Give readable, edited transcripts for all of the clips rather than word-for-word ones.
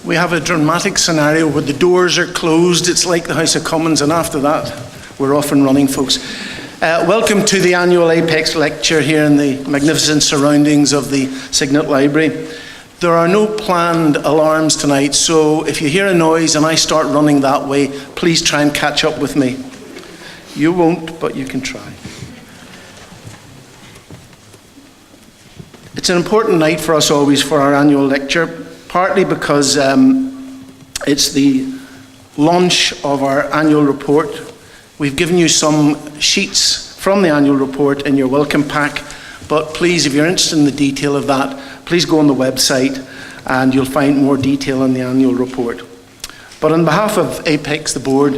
We have a dramatic scenario where the doors are closed. It's like the House of Commons, and after that, we're off and running, folks. Welcome to the annual Apex lecture here in the magnificent surroundings of the Signet Library. There are no planned alarms tonight, so if you hear a noise and I start running that way, please try and catch up with me. You won't, but you can try. It's an important night for us always for our annual lecture, partly because it's the launch of our annual report. We've given you some sheets from the annual report in your welcome pack, but please, if you're interested in the detail of that, please go on the website and you'll find more detail in the annual report. But on behalf of Apex, the board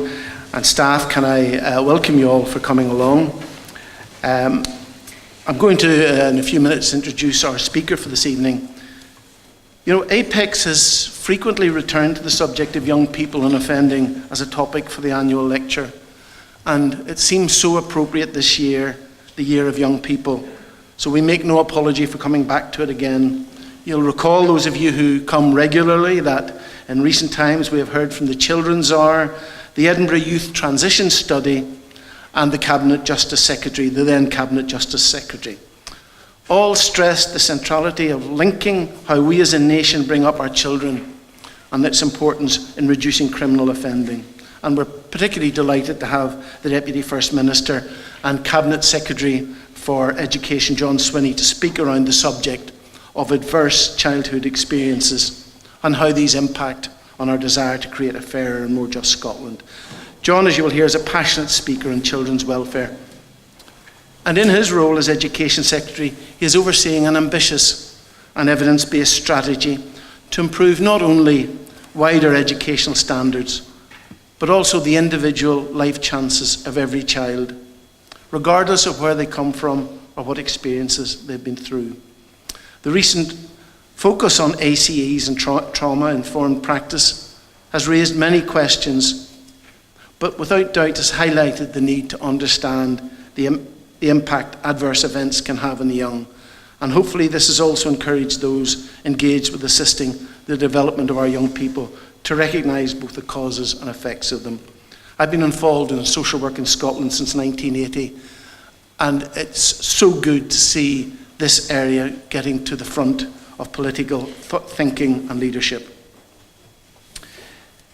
and staff, can I welcome you all for coming along. I'm going to, in a few minutes, introduce our speaker for this evening. You know, Apex has frequently returned to the subject of young people and offending as a topic for the annual lecture. And it seems so appropriate this year, the year of young people. So we make no apology for coming back to it again. You'll recall, those of you who come regularly, that in recent times we have heard from the Children's Czar, the Edinburgh Youth Transition Study, and the Cabinet Justice Secretary, the then Cabinet Justice Secretary. All stressed the centrality of linking how we as a nation bring up our children and its importance in reducing criminal offending. And we're particularly delighted to have the Deputy First Minister and Cabinet Secretary for Education, John Swinney, to speak around the subject of adverse childhood experiences and how these impact on our desire to create a fairer and more just Scotland. John, as you will hear, is a passionate speaker on children's welfare. And in his role as Education Secretary, he is overseeing an ambitious and evidence-based strategy to improve not only wider educational standards, but also the individual life chances of every child, regardless of where they come from or what experiences they've been through. The recent focus on ACEs and trauma-informed practice has raised many questions, but without doubt has highlighted the need to understand the impact adverse events can have on the young. And hopefully this has also encouraged those engaged with assisting the development of our young people to recognise both the causes and effects of them. I've been involved in social work in Scotland since 1980, and it's so good to see this area getting to the front of political thinking and leadership.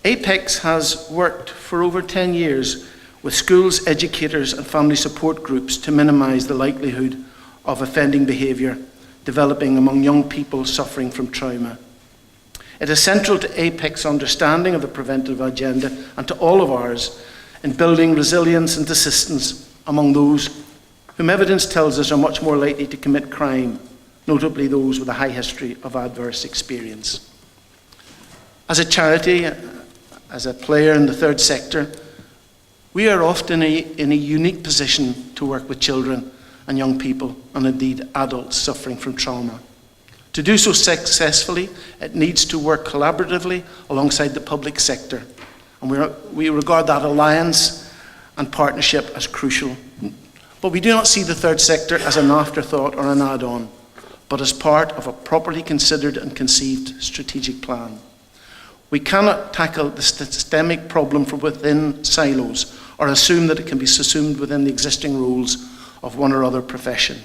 Apex has worked for over 10 years with schools, educators and family support groups to minimise the likelihood of offending behaviour developing among young people suffering from trauma. It is central to Apex's understanding of the preventive agenda and to all of ours in building resilience and assistance among those whom evidence tells us are much more likely to commit crime, notably those with a high history of adverse experience. As a charity, as a player in the third sector, we are often in a unique position to work with children and young people, and indeed adults suffering from trauma. To do so successfully, it needs to work collaboratively alongside the public sector. And we regard that alliance and partnership as crucial. But we do not see the third sector as an afterthought or an add-on, but as part of a properly considered and conceived strategic plan. We cannot tackle the systemic problem from within silos or assume that it can be subsumed within the existing rules of one or other profession.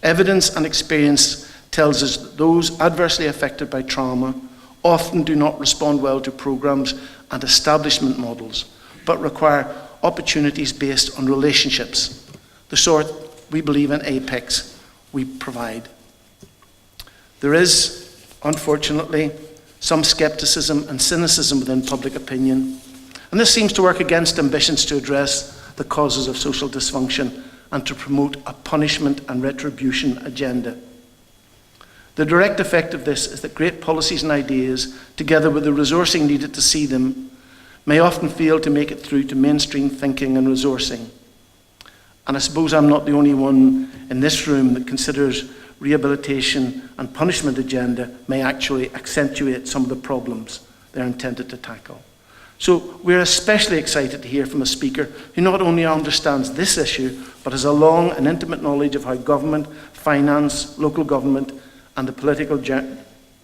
Evidence and experience tells us that those adversely affected by trauma often do not respond well to programs and establishment models, but require opportunities based on relationships, the sort we believe in Apex we provide. There is, unfortunately, some scepticism and cynicism within public opinion, and this seems to work against ambitions to address the causes of social dysfunction and to promote a punishment and retribution agenda. The direct effect of this is that great policies and ideas, together with the resourcing needed to see them, may often fail to make it through to mainstream thinking and resourcing. And I suppose I'm not the only one in this room that considers rehabilitation and punishment agenda may actually accentuate some of the problems they're intended to tackle. So we're especially excited to hear from a speaker who not only understands this issue, but has a long and intimate knowledge of how government, finance, local government, and the political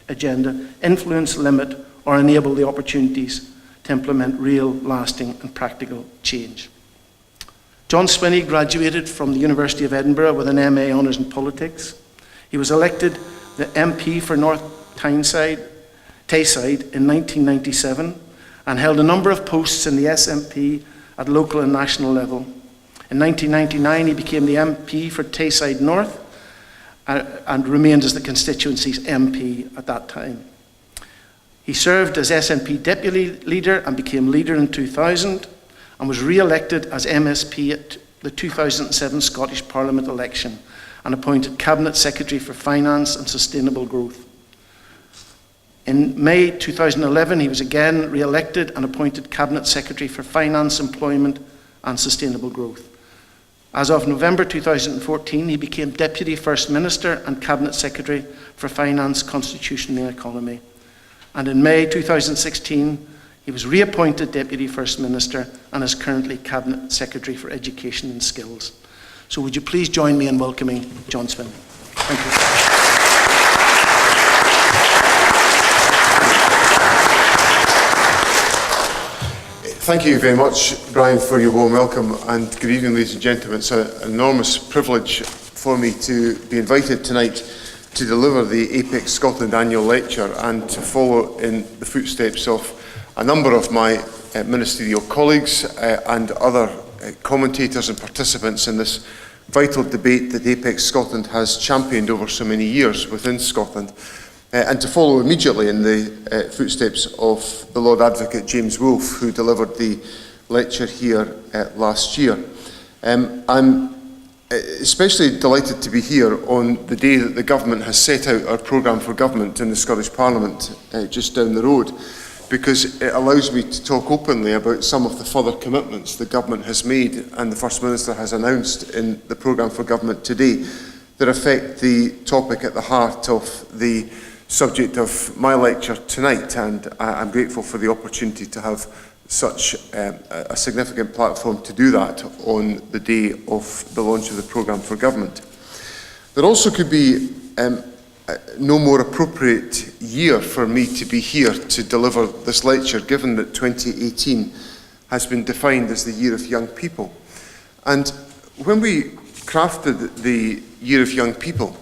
agenda influence, limit, or enable the opportunities to implement real, lasting and practical change. John Swinney graduated from the University of Edinburgh with an MA Honours in Politics. He was elected the MP for North Tyneside in 1997 and held a number of posts in the SNP at local and national level. In 1999 he became the MP for Tayside North and remained as the constituency's MP at that time. He served as SNP Deputy Leader and became Leader in 2000 and was re-elected as MSP at the 2007 Scottish Parliament election and appointed Cabinet Secretary for Finance and Sustainable Growth. In May 2011, he was again re-elected and appointed Cabinet Secretary for Finance, Employment and Sustainable Growth. As of November 2014, he became Deputy First Minister and Cabinet Secretary for Finance, Constitution and Economy. And in May 2016, he was reappointed Deputy First Minister and is currently Cabinet Secretary for Education and Skills. So would you please join me in welcoming John Swinney. Thank you. Thank you very much, Brian, for your warm welcome, and good evening, ladies and gentlemen. It's an enormous privilege for me to be invited tonight to deliver the APEX Scotland Annual Lecture and to follow in the footsteps of a number of my ministerial colleagues and other commentators and participants in this vital debate that APEX Scotland has championed over so many years within Scotland. And to follow immediately in the footsteps of the Lord Advocate James Wolfe, who delivered the lecture here last year. I'm especially delighted to be here on the day that the government has set out our programme for government in the Scottish Parliament just down the road, because it allows me to talk openly about some of the further commitments the government has made and the First Minister has announced in the programme for government today that affect the topic at the heart of the subject of my lecture tonight, and I'm grateful for the opportunity to have such a significant platform to do that on the day of the launch of the programme for government. There also could be no more appropriate year for me to be here to deliver this lecture, given that 2018 has been defined as the Year of Young People. And when we crafted the Year of Young People,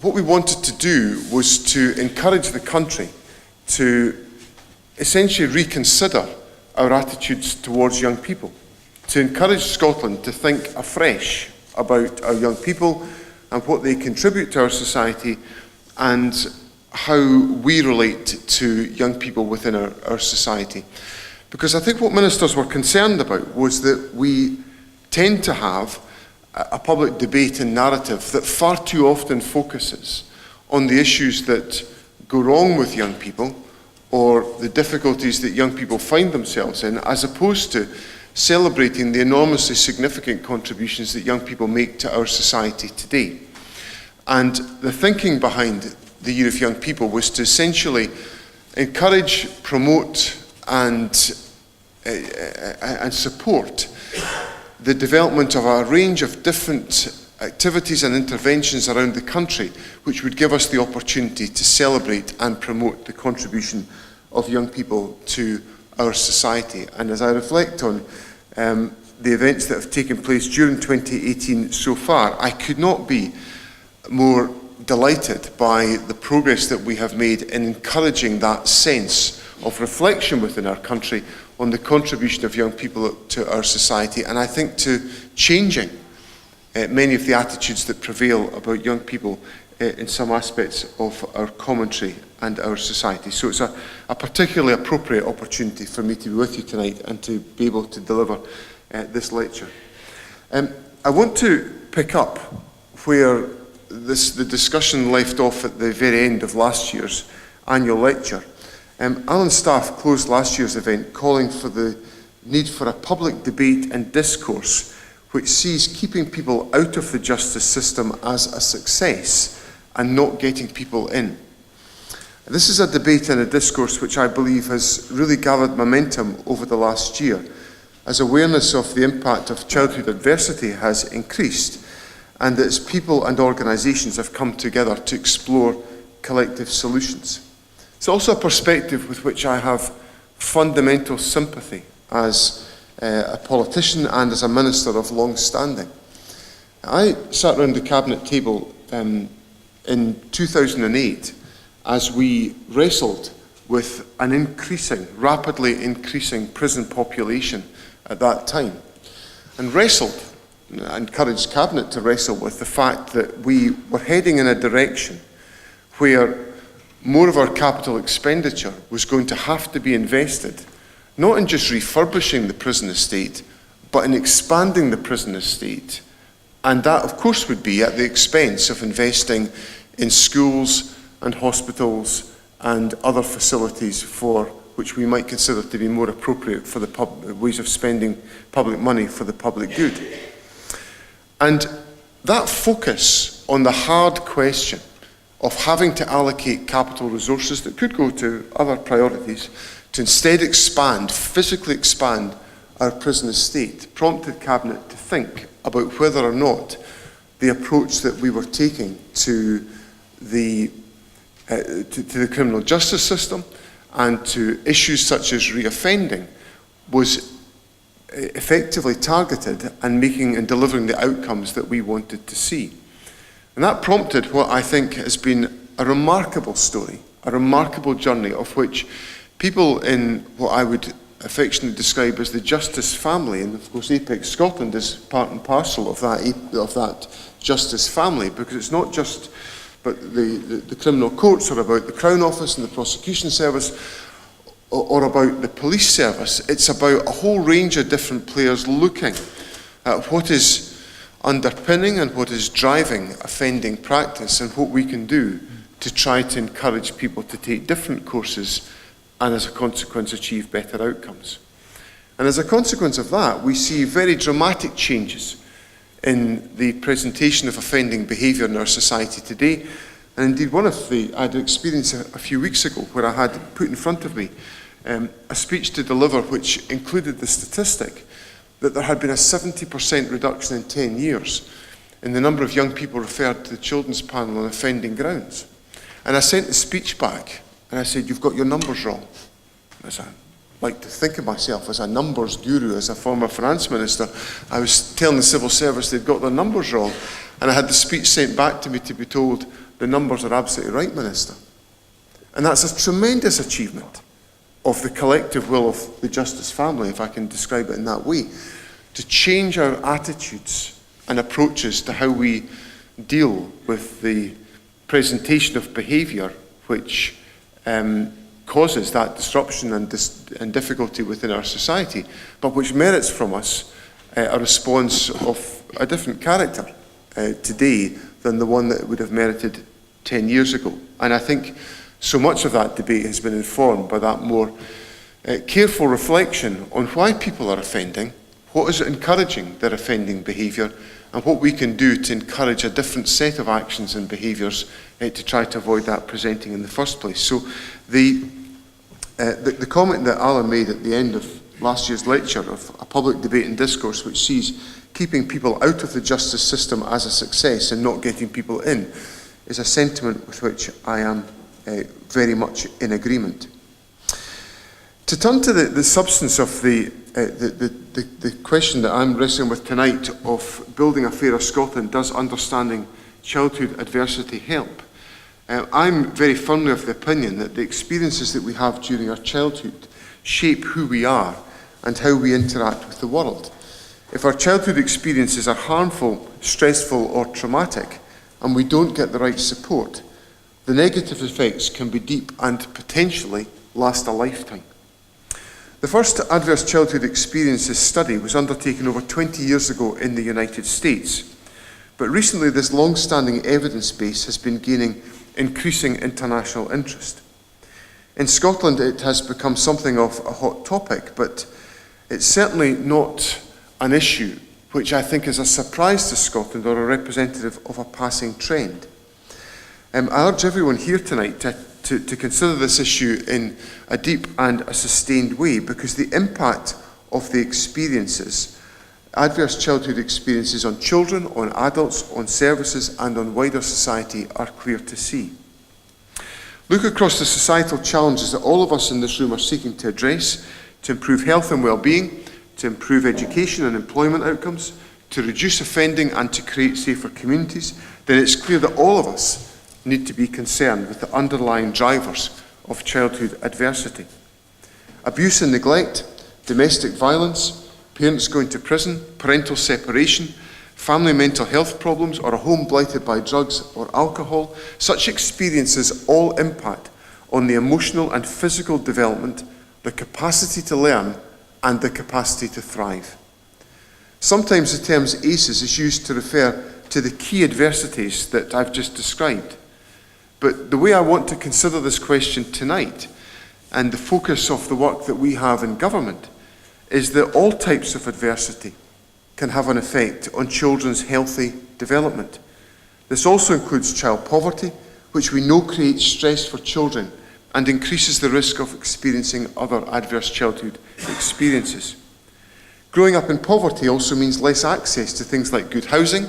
what we wanted to do was to encourage the country to essentially reconsider our attitudes towards young people, to encourage Scotland to think afresh about our young people and what they contribute to our society and how we relate to young people within our society. Because I think what ministers were concerned about was that we tend to have a public debate and narrative that far too often focuses on the issues that go wrong with young people or the difficulties that young people find themselves in, as opposed to celebrating the enormously significant contributions that young people make to our society today. And the thinking behind the Year of Young People was to essentially encourage, promote and support the development of a range of different activities and interventions around the country which would give us the opportunity to celebrate and promote the contribution of young people to our society. And as I reflect on the events that have taken place during 2018 so far, I could not be more delighted by the progress that we have made in encouraging that sense of reflection within our country on the contribution of young people to our society, and I think to changing many of the attitudes that prevail about young people in some aspects of our commentary and our society. So it's a particularly appropriate opportunity for me to be with you tonight and to be able to deliver this lecture. I want to pick up where the discussion left off at the very end of last year's annual lecture. Alan Staff closed last year's event calling for the need for a public debate and discourse which sees keeping people out of the justice system as a success and not getting people in. This is a debate and a discourse which I believe has really gathered momentum over the last year as awareness of the impact of childhood adversity has increased, and as people and organisations have come together to explore collective solutions. It's also a perspective with which I have fundamental sympathy as a politician and as a minister of long standing. I sat around the cabinet table in 2008 as we wrestled with an rapidly increasing prison population at that time, and encouraged Cabinet to wrestle with the fact that we were heading in a direction where more of our capital expenditure was going to have to be invested, not in just refurbishing the prison estate, but in expanding the prison estate. And that, of course, would be at the expense of investing in schools and hospitals and other facilities for which we might consider to be more appropriate for the ways of spending public money for the public good. And that focus on the hard question of having to allocate capital resources that could go to other priorities to instead physically expand our prison estate, prompted Cabinet to think about whether or not the approach that we were taking to the criminal justice system and to issues such as reoffending was effectively targeted and making and delivering the outcomes that we wanted to see. And that prompted what I think has been a remarkable story, a remarkable journey of which people in what I would affectionately describe as the justice family, and of course Apex Scotland is part and parcel of that justice family, because it's not just but the criminal courts are about the Crown Office and the prosecution service or about the police service. It's about a whole range of different players looking at what is underpinning and what is driving offending practice and what we can do to try to encourage people to take different courses and as a consequence achieve better outcomes. And as a consequence of that, we see very dramatic changes in the presentation of offending behaviour in our society today. And indeed, I had an experience a few weeks ago where I had put in front of me a speech to deliver which included the statistic that there had been a 70% reduction in 10 years in the number of young people referred to the Children's Panel on offending grounds. And I sent the speech back and I said, "You've got your numbers wrong." As I like to think of myself as a numbers guru, as a former finance minister, I was telling the civil service they'd got their numbers wrong, and I had the speech sent back to me to be told, "The numbers are absolutely right, Minister." And that's a tremendous achievement of the collective will of the justice family, if I can describe it in that way, to change our attitudes and approaches to how we deal with the presentation of behaviour which causes that disruption and difficulty within our society, but which merits from us a response of a different character today than the one that it would have merited 10 years ago. And I think so much of that debate has been informed by that more careful reflection on why people are offending, what is encouraging their offending behaviour, and what we can do to encourage a different set of actions and behaviours to try to avoid that presenting in the first place. So the comment that Alan made at the end of last year's lecture of a public debate and discourse which sees keeping people out of the justice system as a success and not getting people in is a sentiment with which I am very much in agreement. To turn to the substance of the question that I'm wrestling with tonight of building a fairer Scotland, does understanding childhood adversity help? I'm very firmly of the opinion that the experiences that we have during our childhood shape who we are and how we interact with the world. If our childhood experiences are harmful, stressful or traumatic, and we don't get the right support, the negative effects can be deep and potentially last a lifetime. The first adverse childhood experiences study was undertaken over 20 years ago in the United States, but recently this long-standing evidence base has been gaining increasing international interest. In Scotland it has become something of a hot topic, but it's certainly not an issue which I think is a surprise to Scotland or a representative of a passing trend. I urge everyone here tonight to consider this issue in a deep and a sustained way, because the impact of the experiences, adverse childhood experiences on children, on adults, on services and on wider society are clear to see. Look across the societal challenges that all of us in this room are seeking to address, to improve health and well-being, to improve education and employment outcomes, to reduce offending and to create safer communities, then it's clear that all of us need to be concerned with the underlying drivers of childhood adversity. Abuse and neglect, domestic violence, parents going to prison, parental separation, family mental health problems, or a home blighted by drugs or alcohol, such experiences all impact on the emotional and physical development, the capacity to learn, and the capacity to thrive. Sometimes the term ACEs is used to refer to the key adversities that I've just described. But the way I want to consider this question tonight, and the focus of the work that we have in government, is that all types of adversity can have an effect on children's healthy development. This also includes child poverty, which we know creates stress for children and increases the risk of experiencing other adverse childhood experiences. Growing up in poverty also means less access to things like good housing,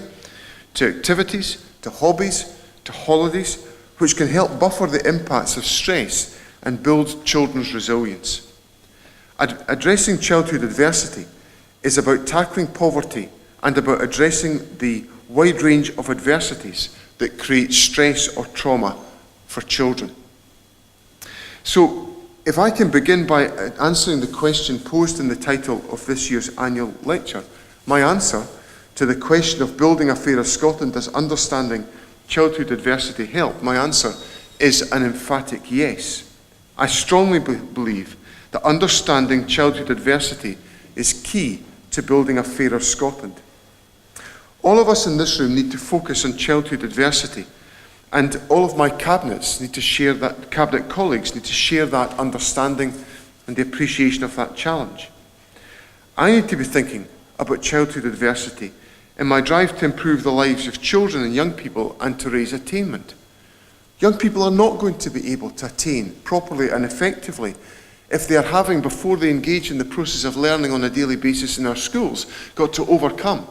to activities, to hobbies, to holidays, which can help buffer the impacts of stress and build children's resilience. Addressing childhood adversity is about tackling poverty and about addressing the wide range of adversities that create stress or trauma for children. So, if I can begin by answering the question posed in the title of this year's annual lecture, my answer to the question of building a fairer Scotland does understanding childhood adversity help, my answer is an emphatic yes. I strongly believe that understanding childhood adversity is key to building a fairer Scotland. All of us in this room need to focus on childhood adversity, and all of my cabinets need to share that, cabinet colleagues need to share that understanding and the appreciation of that challenge. I need to be thinking about childhood adversity in my drive to improve the lives of children and young people and to raise attainment. Young people are not going to be able to attain properly and effectively if they are having, before they engage in the process of learning on a daily basis in our schools, got to overcome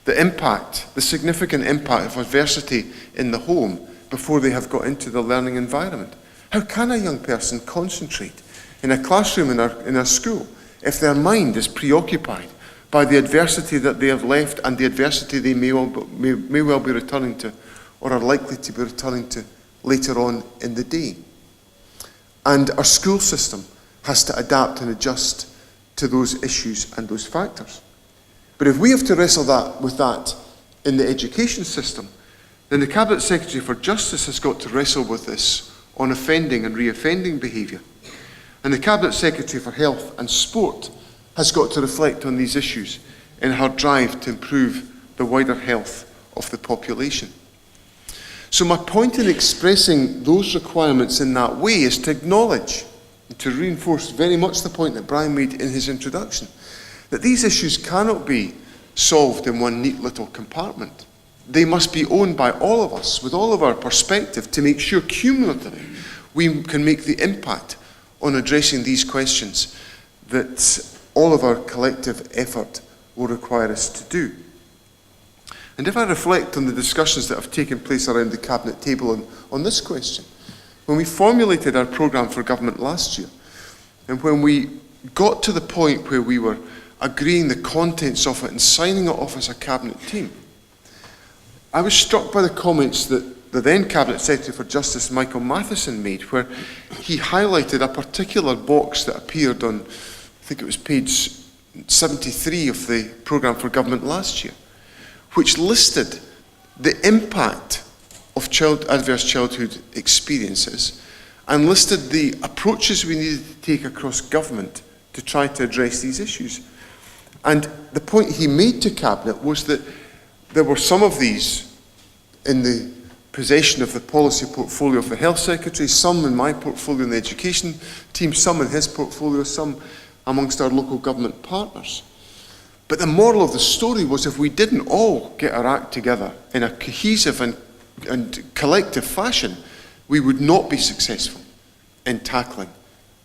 the impact, the significant impact of adversity in the home before they have got into the learning environment. How can a young person concentrate in a classroom in a school if their mind is preoccupied by the adversity that they have left and the adversity they may well be returning to or are likely to be returning to later on in the day? And our school system has to adapt and adjust to those issues and those factors. But if we have to wrestle with that in the education system, then the Cabinet Secretary for Justice has got to wrestle with this on offending and reoffending behaviour. And the Cabinet Secretary for Health and Sport has got to reflect on these issues in her drive to improve the wider health of the population. So my point in expressing those requirements in that way is to acknowledge and to reinforce very much the point that Brian made in his introduction, that these issues cannot be solved in one neat little compartment. They must be owned by all of us with all of our perspective to make sure cumulatively we can make the impact on addressing these questions that all of our collective effort will require us to do. And if I reflect on the discussions that have taken place around the Cabinet table on this question, when we formulated our programme for government last year, and when we got to the point where we were agreeing the contents of it and signing it off as a Cabinet team, I was struck by the comments that the then Cabinet Secretary for Justice, Michael Matheson, made, where he highlighted a particular box that appeared on, I think it was page 73 of the programme for government last year, which listed the impact of adverse childhood experiences and listed the approaches we needed to take across government to try to address these issues. And the point he made to Cabinet was that there were some of these in the possession of the policy portfolio of the Health Secretary, some in my portfolio in the Education team, some in his portfolio, some amongst our local government partners. But the moral of the story was if we didn't all get our act together in a cohesive and collective fashion, we would not be successful in tackling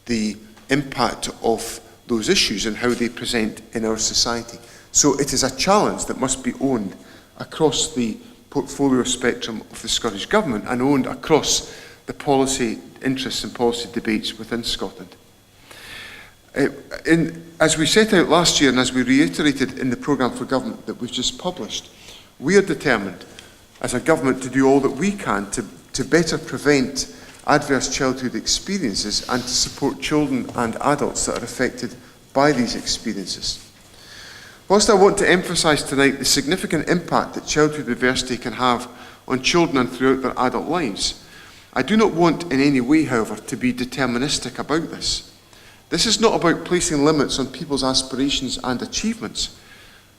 the impact of those issues and how they present in our society. So it is a challenge that must be owned across the portfolio spectrum of the Scottish Government and owned across the policy interests and policy debates within Scotland. As we set out last year and as we reiterated in the programme for government that we've just published, we are determined as a government to do all that we can to better prevent adverse childhood experiences and to support children and adults that are affected by these experiences. Whilst I want to emphasise tonight the significant impact that childhood adversity can have on children and throughout their adult lives, I do not want in any way, however, to be deterministic about this. This is not about placing limits on people's aspirations and achievements.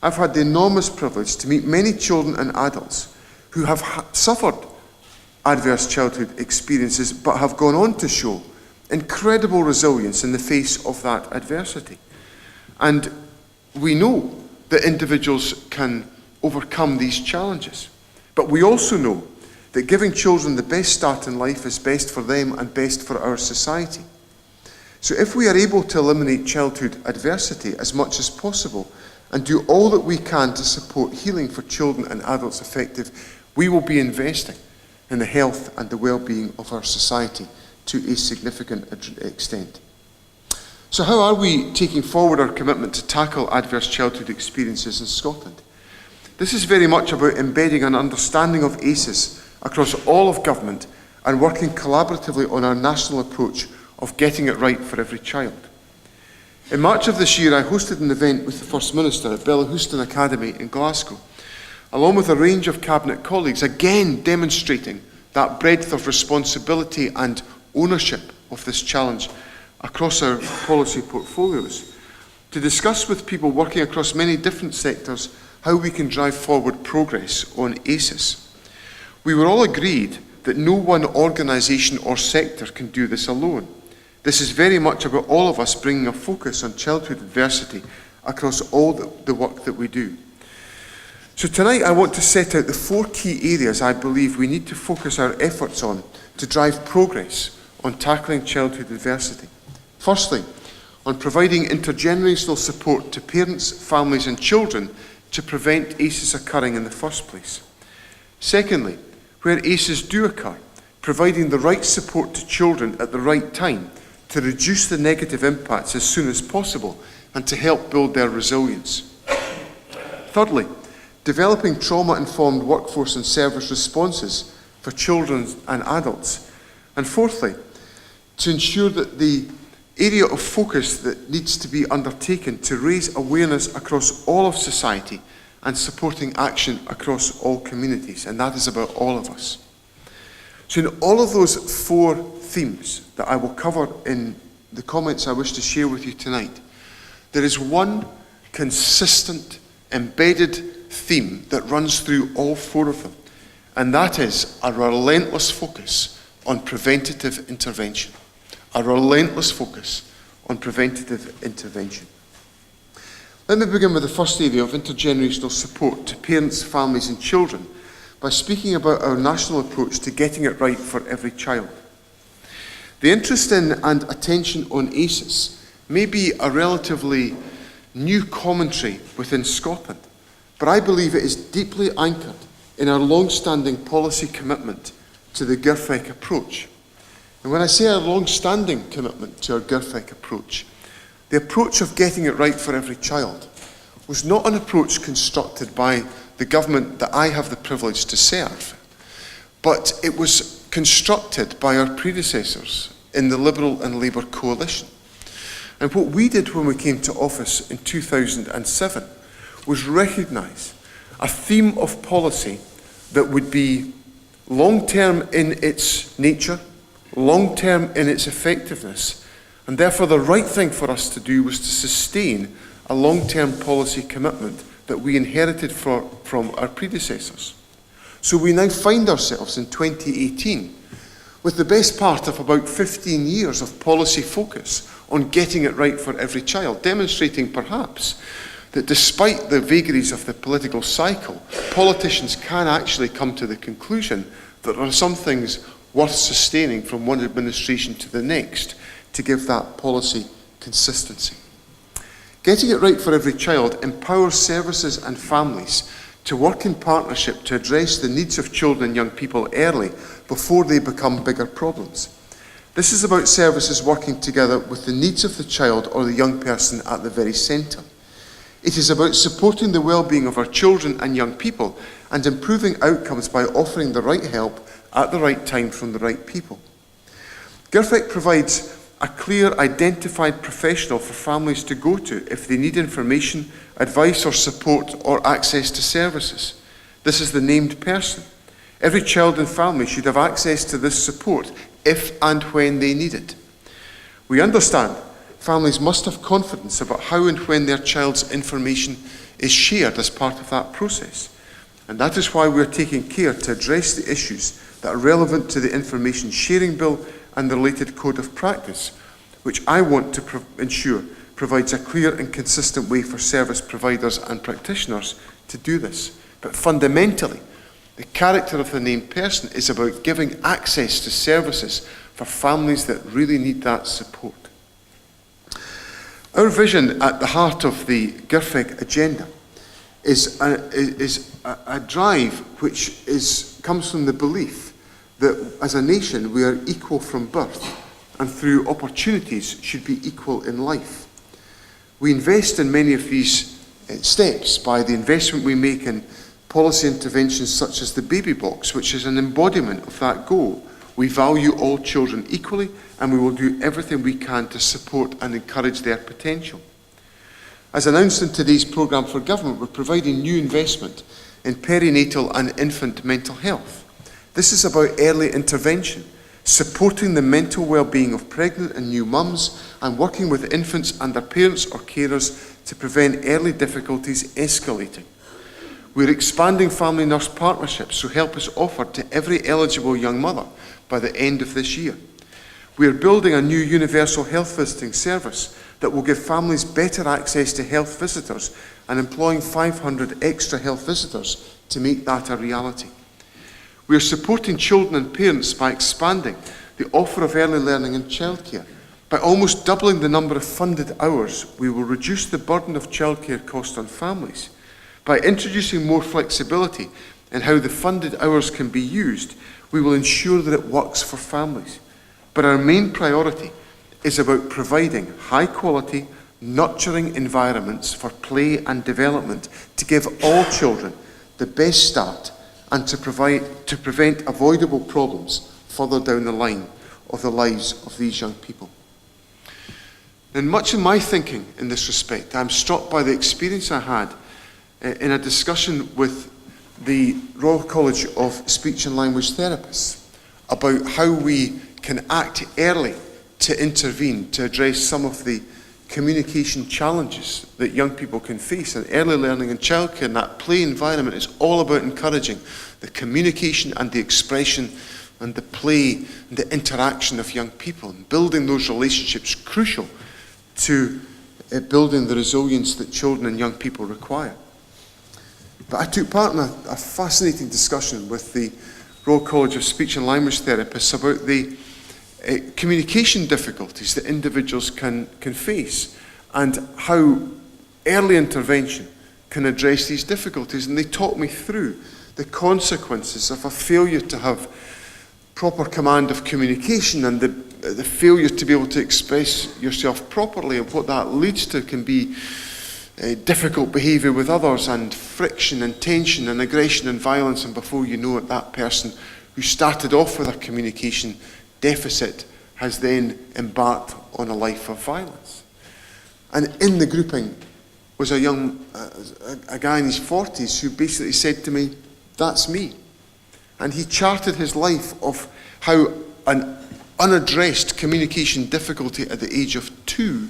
I've had the enormous privilege to meet many children and adults who have suffered adverse childhood experiences but have gone on to show incredible resilience in the face of that adversity. And we know that individuals can overcome these challenges. But we also know that giving children the best start in life is best for them and best for our society. So if we are able to eliminate childhood adversity as much as possible and do all that we can to support healing for children and adults affected, we will be investing in the health and the well-being of our society to a significant extent. So how are we taking forward our commitment to tackle adverse childhood experiences in Scotland? This is very much about embedding an understanding of ACEs across all of government and working collaboratively on our national approach of getting it right for every child. In March of this year, I hosted an event with the First Minister at Bellahouston Academy in Glasgow, along with a range of Cabinet colleagues, again demonstrating that breadth of responsibility and ownership of this challenge across our policy portfolios, to discuss with people working across many different sectors how we can drive forward progress on ACEs. We were all agreed that no one organisation or sector can do this alone. This is very much about all of us bringing a focus on childhood adversity across all the work that we do. So tonight I want to set out the 4 key areas I believe we need to focus our efforts on to drive progress on tackling childhood adversity. Firstly, on providing intergenerational support to parents, families and children to prevent ACEs occurring in the first place. Secondly, where ACEs do occur, providing the right support to children at the right time to reduce the negative impacts as soon as possible and to help build their resilience. Thirdly, developing trauma-informed workforce and service responses for children and adults. And fourthly, to ensure that the area of focus that needs to be undertaken to raise awareness across all of society and supporting action across all communities, and that is about all of us. So in all of those 4 themes that I will cover in the comments I wish to share with you tonight, there is one consistent, embedded theme that runs through all 4 of them, and that is a relentless focus on preventative intervention. A relentless focus on preventative intervention. Let me begin with the first area of intergenerational support to parents, families and children by speaking about our national approach to getting it right for every child. The interest in and attention on ACEs may be a relatively new commentary within Scotland, but I believe it is deeply anchored in our long-standing policy commitment to the GIRFEC approach. And when I say our long-standing commitment to our GIRFEC approach, the approach of getting it right for every child was not an approach constructed by the government that I have the privilege to serve, but it was constructed by our predecessors in the Liberal and Labour coalition. And what we did when we came to office in 2007 was recognise a theme of policy that would be long-term in its nature, long-term in its effectiveness, and therefore the right thing for us to do was to sustain a long-term policy commitment that we inherited from our predecessors. So we now find ourselves in 2018 with the best part of about 15 years of policy focus on getting it right for every child, demonstrating perhaps that despite the vagaries of the political cycle, politicians can actually come to the conclusion that there are some things worth sustaining from one administration to the next to give that policy consistency. Getting it right for every child empowers services and families to work in partnership to address the needs of children and young people early before they become bigger problems. This is about services working together with the needs of the child or the young person at the very centre. It is about supporting the well-being of our children and young people and improving outcomes by offering the right help at the right time from the right people. GIRFEC provides a clear, identified professional for families to go to if they need information, advice or support or access to services. This is the named person. Every child and family should have access to this support if and when they need it. We understand families must have confidence about how and when their child's information is shared as part of that process. And that is why we are taking care to address the issues that are relevant to the Information Sharing Bill and the related Code of Practice, which I want to ensure provides a clear and consistent way for service providers and practitioners to do this. But fundamentally, the character of the named person is about giving access to services for families that really need that support. Our vision at the heart of the GIRFEC agenda is a drive which comes from the belief that as a nation we are equal from birth and through opportunities should be equal in life. We invest in many of these steps by the investment we make in policy interventions such as the Baby Box, which is an embodiment of that goal. We value all children equally and we will do everything we can to support and encourage their potential. As announced in today's programme for government, we're providing new investment in perinatal and infant mental health. This is about early intervention, supporting the mental well-being of pregnant and new mums and working with infants and their parents or carers to prevent early difficulties escalating. We're expanding family nurse partnerships to help us offer to every eligible young mother by the end of this year. We are building a new universal health visiting service that will give families better access to health visitors and employing 500 extra health visitors to make that a reality. We are supporting children and parents by expanding the offer of early learning and childcare. By almost doubling the number of funded hours, we will reduce the burden of childcare costs on families. By introducing more flexibility in how the funded hours can be used, we will ensure that it works for families. But our main priority is about providing high-quality, nurturing environments for play and development to give all children the best start and to prevent avoidable problems further down the line of the lives of these young people. In much of my thinking in this respect, I'm struck by the experience I had in a discussion with the Royal College of Speech and Language Therapists about how we can act early to intervene, to address some of the communication challenges that young people can face. And early learning and childcare and that play environment is all about encouraging the communication and the expression and the play and the interaction of young people. And building those relationships crucial to building the resilience that children and young people require. But I took part in a fascinating discussion with the Royal College of Speech and Language Therapists about the communication difficulties that individuals can face and how early intervention can address these difficulties. And they taught me through the consequences of a failure to have proper command of communication and the failure to be able to express yourself properly, and what that leads to can be difficult behaviour with others and friction and tension and aggression and violence, and before you know it, that person who started off with a communication deficit has then embarked on a life of violence. And in the grouping was a guy in his 40s who basically said to me, "That's me." And he charted his life of how an unaddressed communication difficulty at the age of 2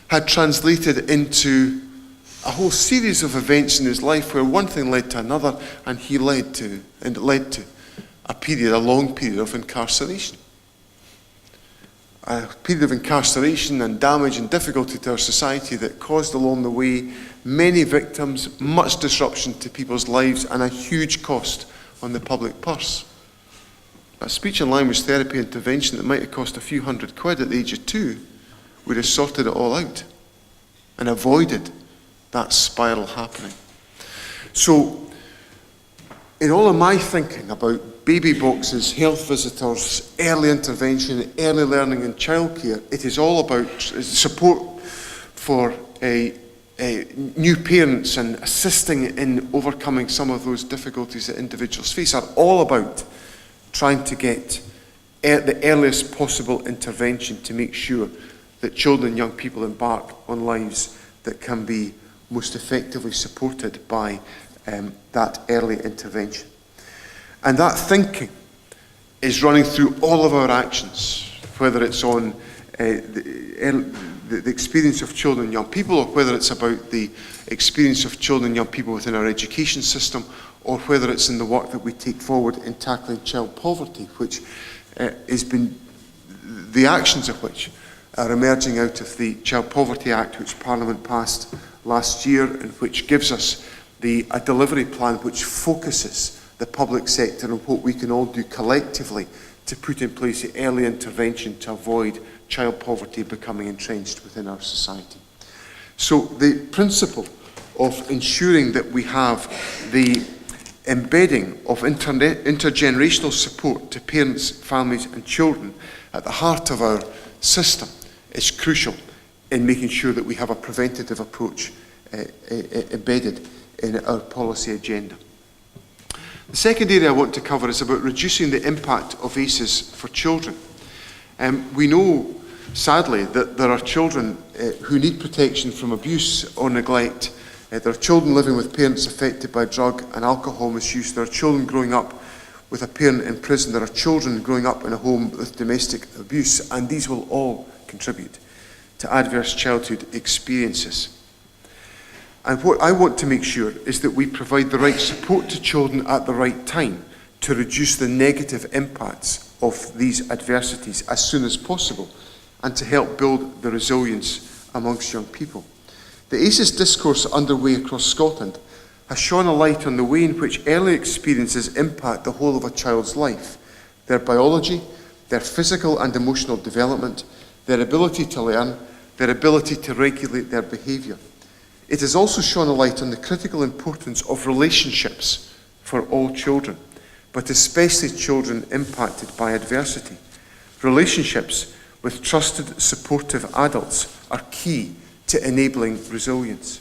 had translated into a whole series of events in his life where one thing led to another, and it led to a long period of incarceration. A period of incarceration and damage and difficulty to our society that caused along the way many victims, much disruption to people's lives, and a huge cost on the public purse. A speech and language therapy intervention that might have cost a few £100 at the age of 2 would have sorted it all out and avoided that spiral happening. So, in all of my thinking about baby boxes, health visitors, early intervention, early learning and childcare. It is all about support for new parents and assisting in overcoming some of those difficulties that individuals face, are all about trying to get the earliest possible intervention to make sure that children and young people embark on lives that can be most effectively supported by that early intervention. And that thinking is running through all of our actions, whether it's on the experience of children and young people, or whether it's about the experience of children and young people within our education system, or whether it's in the work that we take forward in tackling child poverty, which has been the actions of which are emerging out of the Child Poverty Act, which Parliament passed last year, and which gives us a delivery plan which focuses the public sector on what we can all do collectively to put in place the early intervention to avoid child poverty becoming entrenched within our society. So the principle of ensuring that we have the embedding of intergenerational support to parents, families and children at the heart of our system is crucial in making sure that we have a preventative approach embedded in our policy agenda. The second area I want to cover is about reducing the impact of ACEs for children. We know, sadly, that there are children who need protection from abuse or neglect. There are children living with parents affected by drug and alcohol misuse. There are children growing up with a parent in prison. There are children growing up in a home with domestic abuse, and these will all contribute to adverse childhood experiences. And what I want to make sure is that we provide the right support to children at the right time to reduce the negative impacts of these adversities as soon as possible, and to help build the resilience amongst young people. The ACEs discourse underway across Scotland has shone a light on the way in which early experiences impact the whole of a child's life, their biology, their physical and emotional development, their ability to learn, their ability to regulate their behaviour. It has also shone a light on the critical importance of relationships for all children, but especially children impacted by adversity. Relationships with trusted, supportive adults are key to enabling resilience.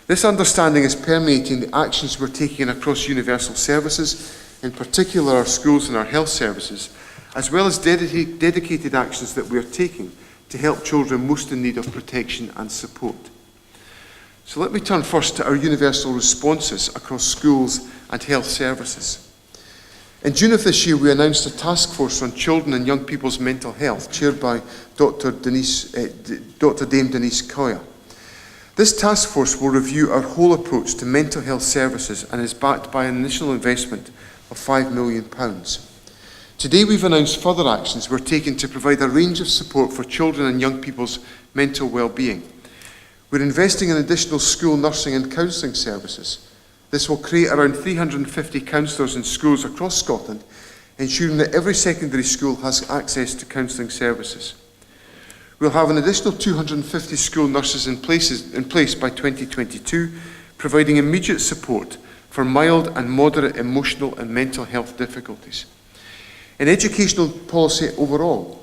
This understanding is permeating the actions we're taking across universal services, in particular our schools and our health services, as well as dedicated actions that we're taking to help children most in need of protection and support. So let me turn first to our universal responses across schools and health services. In June of this year, we announced a task force on children and young people's mental health, chaired by Dr. Dame Denise Coyer. This task force will review our whole approach to mental health services and is backed by an initial investment of £5 million. Today we've announced further actions we're taking to provide a range of support for children and young people's mental well-being. We're investing in additional school nursing and counselling services. This will create around 350 counsellors in schools across Scotland, ensuring that every secondary school has access to counselling services. We'll have an additional 250 school nurses in place by 2022, providing immediate support for mild and moderate emotional and mental health difficulties. In educational policy overall,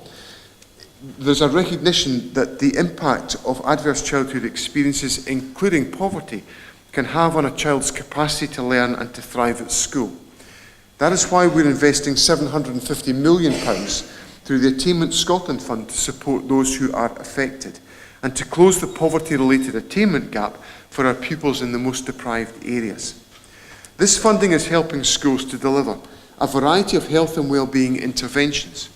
there's a recognition that the impact of adverse childhood experiences, including poverty, can have on a child's capacity to learn and to thrive at school. That is why we're investing £750 million through the Attainment Scotland Fund to support those who are affected and to close the poverty-related attainment gap for our pupils in the most deprived areas. This funding is helping schools to deliver a variety of health and well-being interventions.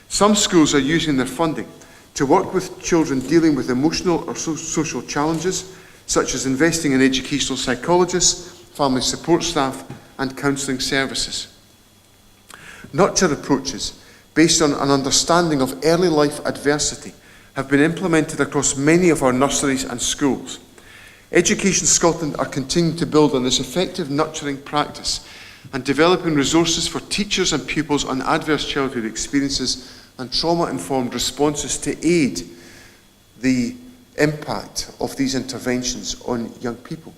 Some schools are using their funding to work with children dealing with emotional or social challenges, such as investing in educational psychologists, family support staff, and counselling services. Nurture approaches based on an understanding of early life adversity have been implemented across many of our nurseries and schools. Education Scotland are continuing to build on this effective nurturing practice and developing resources for teachers and pupils on adverse childhood experiences and trauma-informed responses to aid the impact of these interventions on young people.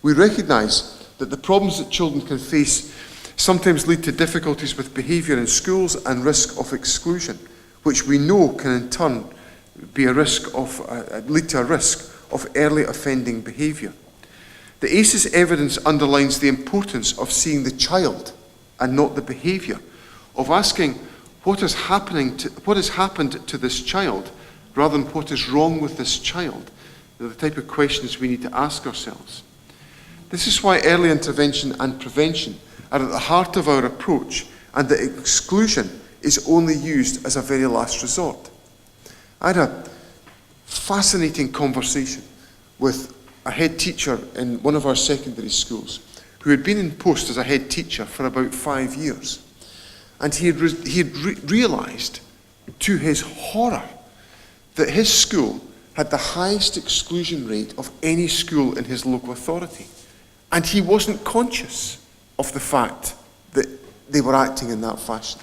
We recognise that the problems that children can face sometimes lead to difficulties with behaviour in schools and risk of exclusion, which we know can in turn be lead to a risk of early offending behaviour. The ACE's evidence underlines the importance of seeing the child and not the behaviour, of asking what has happened to this child rather than what is wrong with this child. They're the type of questions we need to ask ourselves. This is why early intervention and prevention are at the heart of our approach, and that exclusion is only used as a very last resort. I had a fascinating conversation with a head teacher in one of our secondary schools who had been in post as a head teacher for about 5 years. And he had realised, to his horror, that his school had the highest exclusion rate of any school in his local authority. And he wasn't conscious of the fact that they were acting in that fashion.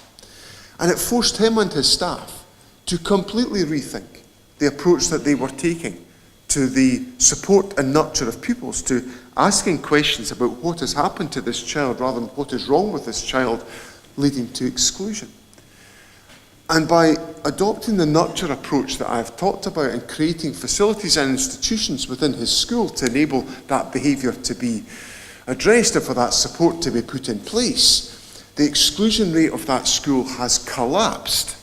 And it forced him and his staff to completely rethink the approach that they were taking to the support and nurture of pupils, to asking questions about what has happened to this child rather than what is wrong with this child, leading to exclusion. And by adopting the nurture approach that I've talked about and creating facilities and institutions within his school to enable that behaviour to be addressed and for that support to be put in place, the exclusion rate of that school has collapsed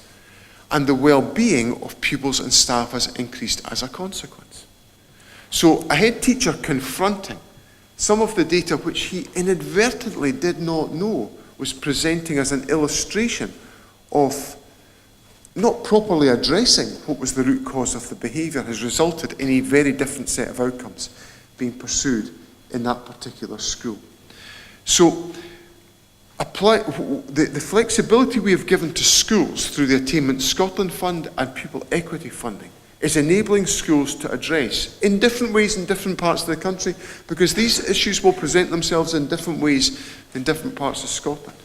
and the well-being of pupils and staff has increased as a consequence. So a head teacher confronting some of the data which he inadvertently did not know was presenting as an illustration of not properly addressing what was the root cause of the behaviour has resulted in a very different set of outcomes being pursued in that particular school. So the flexibility we have given to schools through the Attainment Scotland Fund and Pupil Equity Funding is enabling schools to address in different ways in different parts of the country, because these issues will present themselves in different ways in different parts of Scotland,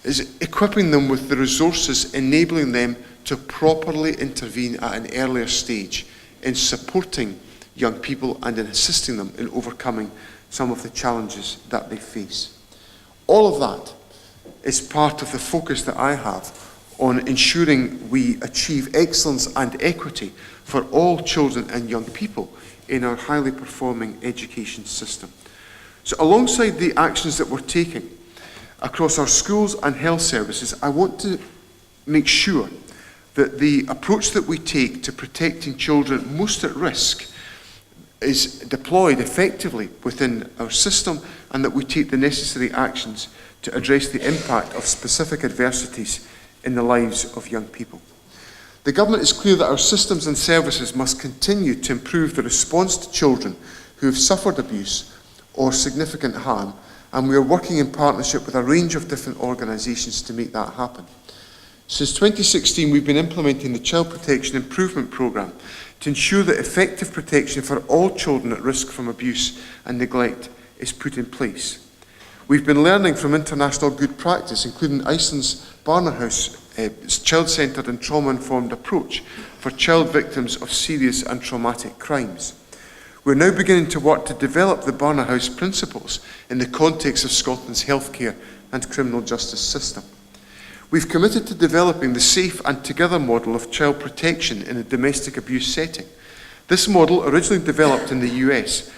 is equipping them with the resources, enabling them to properly intervene at an earlier stage in supporting young people and in assisting them in overcoming some of the challenges that they face. All of that is part of the focus that I have on ensuring we achieve excellence and equity for all children and young people in our highly performing education system. So alongside the actions that we're taking across our schools and health services, I want to make sure that the approach that we take to protecting children most at risk is deployed effectively within our system, and that we take the necessary actions to address the impact of specific adversities in the lives of young people. The government is clear that our systems and services must continue to improve the response to children who have suffered abuse or significant harm, and we are working in partnership with a range of different organisations to make that happen. Since 2016, we've been implementing the Child Protection Improvement Programme to ensure that effective protection for all children at risk from abuse and neglect is put in place. We've been learning from international good practice, including Iceland's Barnahus child-centred and trauma-informed approach for child victims of serious and traumatic crimes. We're now beginning to work to develop the Barnahus principles in the context of Scotland's healthcare and criminal justice system. We've committed to developing the Safe and Together model of child protection in a domestic abuse setting. This model, originally developed in the US,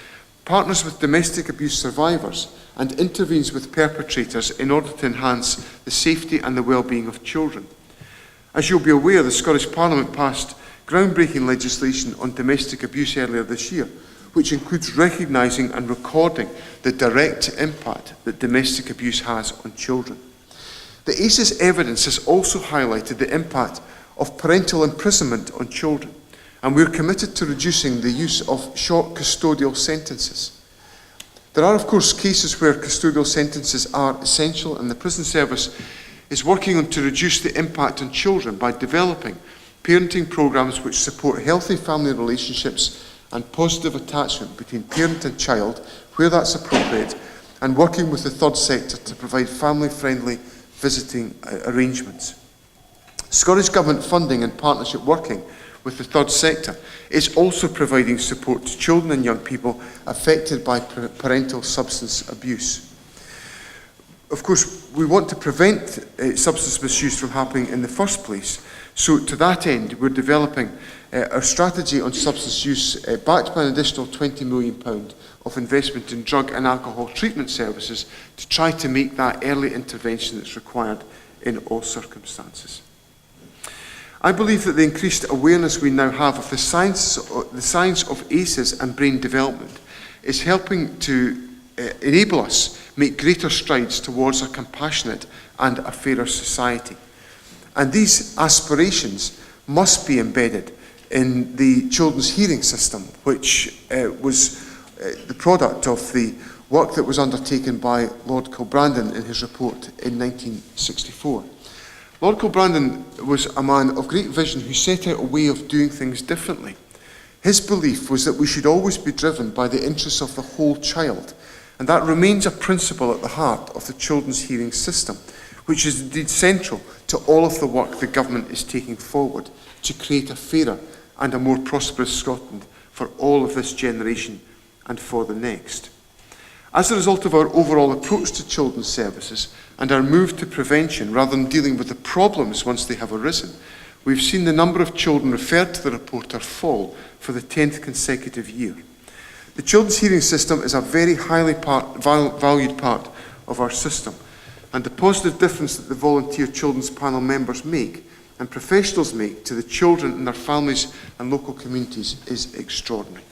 partners with domestic abuse survivors and intervenes with perpetrators in order to enhance the safety and the well-being of children. As you'll be aware, the Scottish Parliament passed groundbreaking legislation on domestic abuse earlier this year, which includes recognising and recording the direct impact that domestic abuse has on children. The ACE's evidence has also highlighted the impact of parental imprisonment on children, and we're committed to reducing the use of short custodial sentences. There are, of course, cases where custodial sentences are essential, and the prison service is working on to reduce the impact on children by developing parenting programmes which support healthy family relationships and positive attachment between parent and child, where that's appropriate, and working with the third sector to provide family-friendly visiting arrangements. Scottish Government funding and partnership working with the third sector is also providing support to children and young people affected by parental substance abuse. Of course, we want to prevent substance misuse from happening in the first place. So to that end, we're developing our strategy on substance use, backed by an additional £20 million of investment in drug and alcohol treatment services to try to make that early intervention that's required in all circumstances. I believe that the increased awareness we now have of the science of ACEs and brain development is helping to enable us make greater strides towards a compassionate and a fairer society. And these aspirations must be embedded in the children's hearing system, which was the product of the work that was undertaken by Lord Kilbrandon in his report in 1964. Lord Kilbrandon was a man of great vision who set out a way of doing things differently. His belief was that we should always be driven by the interests of the whole child, and that remains a principle at the heart of the children's hearing system, which is indeed central to all of the work the government is taking forward to create a fairer and a more prosperous Scotland for all of this generation and for the next. As a result of our overall approach to children's services and our move to prevention rather than dealing with the problems once they have arisen, we've seen the number of children referred to the reporter fall for the 10th consecutive year. The children's hearing system is a very highly valued part of our system, and the positive difference that the volunteer children's panel members make and professionals make to the children and their families and local communities is extraordinary.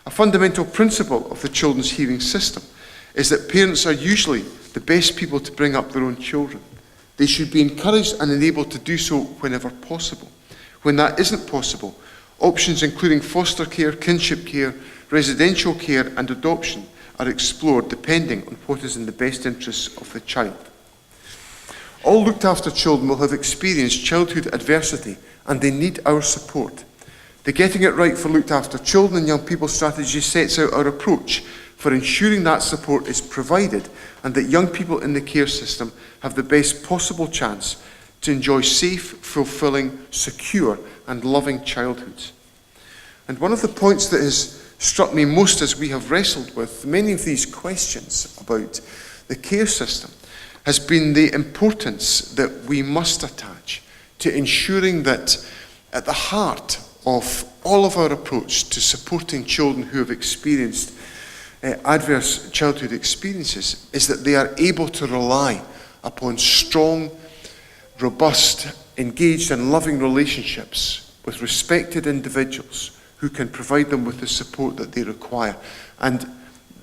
A fundamental principle of the children's hearing system is that parents are usually the best people to bring up their own children. They should be encouraged and enabled to do so whenever possible. When that isn't possible, options including foster care, kinship care, residential care and adoption are explored depending on what is in the best interests of the child. All looked after children will have experienced childhood adversity and they need our support. The Getting It Right for Looked After Children and Young People strategy sets out our approach for ensuring that support is provided and that young people in the care system have the best possible chance to enjoy safe, fulfilling, secure and loving childhoods. And one of the points that has struck me most as we have wrestled with many of these questions about the care system has been the importance that we must attach to ensuring that at the heart of all of our approach to supporting children who have experienced adverse childhood experiences is that they are able to rely upon strong, robust, engaged and loving relationships with respected individuals who can provide them with the support that they require. And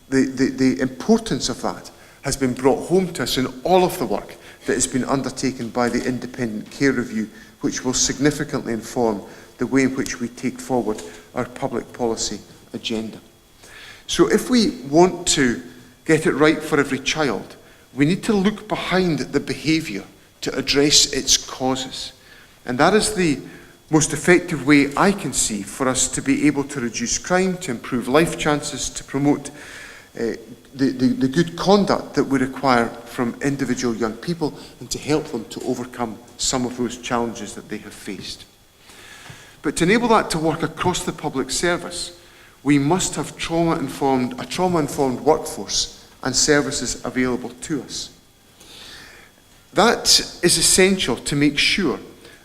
the importance of that has been brought home to us in all of the work that has been undertaken by the Independent Care Review, which will significantly inform the way in which we take forward our public policy agenda. So if we want to get it right for every child, we need to look behind the behaviour to address its causes. And that is the most effective way I can see for us to be able to reduce crime, to improve life chances, to promote the good conduct that we require from individual young people and to help them to overcome some of those challenges that they have faced. But to enable that to work across the public service, we must have a trauma-informed workforce and services available to us. That is essential to make sure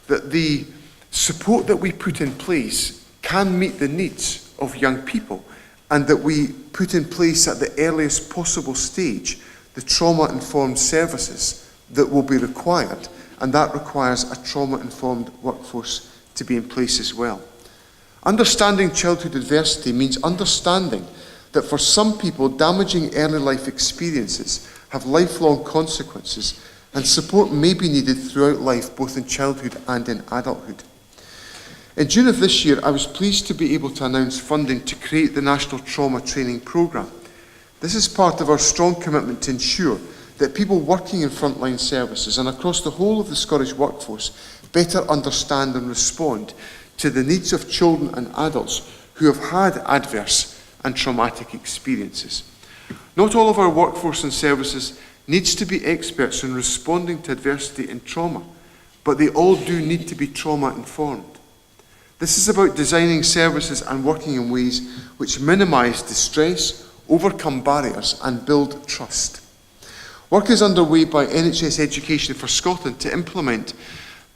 that the support that we put in place can meet the needs of young people and that we put in place at the earliest possible stage the trauma-informed services that will be required, and that requires a trauma-informed workforce to be in place as well. Understanding childhood adversity means understanding that for some people, damaging early life experiences have lifelong consequences, and support may be needed throughout life, both in childhood and in adulthood. In June of this year, I was pleased to be able to announce funding to create the National Trauma Training Programme. This is part of our strong commitment to ensure that people working in frontline services and across the whole of the Scottish workforce better understand and respond to the needs of children and adults who have had adverse and traumatic experiences. Not all of our workforce and services needs to be experts in responding to adversity and trauma, but they all do need to be trauma-informed. This is about designing services and working in ways which minimise distress, overcome barriers and build trust. Work is underway by NHS Education for Scotland to implement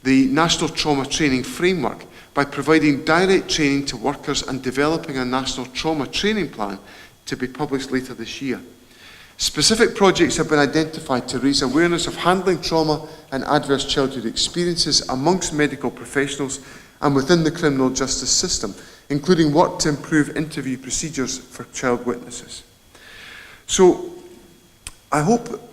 the National Trauma Training Framework by providing direct training to workers and developing a National Trauma Training Plan to be published later this year. Specific projects have been identified to raise awareness of handling trauma and adverse childhood experiences amongst medical professionals and within the criminal justice system, including work to improve interview procedures for child witnesses. So, I hope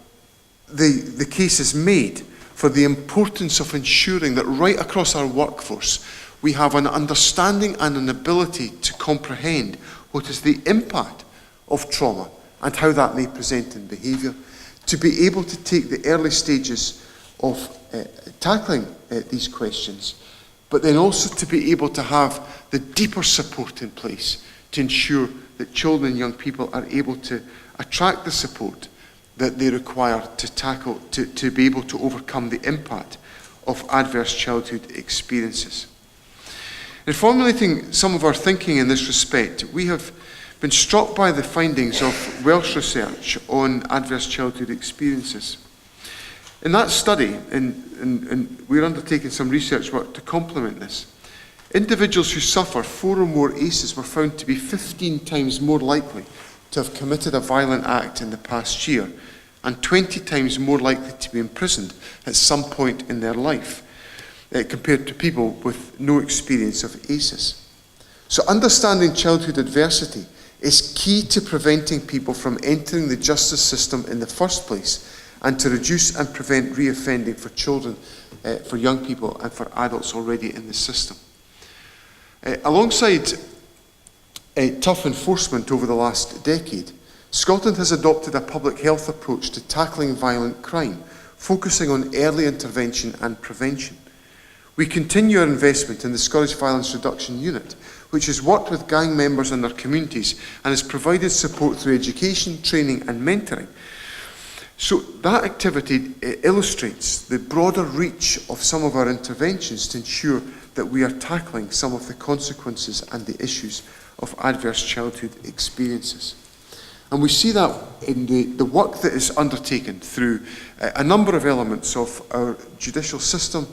the case is made for the importance of ensuring that right across our workforce we have an understanding and an ability to comprehend what is the impact of trauma and how that may present in behaviour, to be able to take the early stages of tackling these questions, but then also to be able to have the deeper support in place to ensure that children and young people are able to attract the support that they require to tackle, to be able to overcome the impact of adverse childhood experiences. In formulating some of our thinking in this respect, we have been struck by the findings of Welsh research on adverse childhood experiences. In that study, and we're undertaking some research work to complement this, individuals who suffer 4 or more ACEs were found to be 15 times more likely to have committed a violent act in the past year and 20 times more likely to be imprisoned at some point in their life compared to people with no experience of ACEs. So understanding childhood adversity is key to preventing people from entering the justice system in the first place and to reduce and prevent reoffending for children, for young people and for adults already in the system. Alongside tough enforcement over the last decade, Scotland has adopted a public health approach to tackling violent crime, focusing on early intervention and prevention. We continue our investment in the Scottish Violence Reduction Unit, which has worked with gang members and their communities and has provided support through education, training and mentoring. So that activity illustrates the broader reach of some of our interventions to ensure that we are tackling some of the consequences and the issues of adverse childhood experiences. And we see that in the work that is undertaken through a number of elements of our judicial system,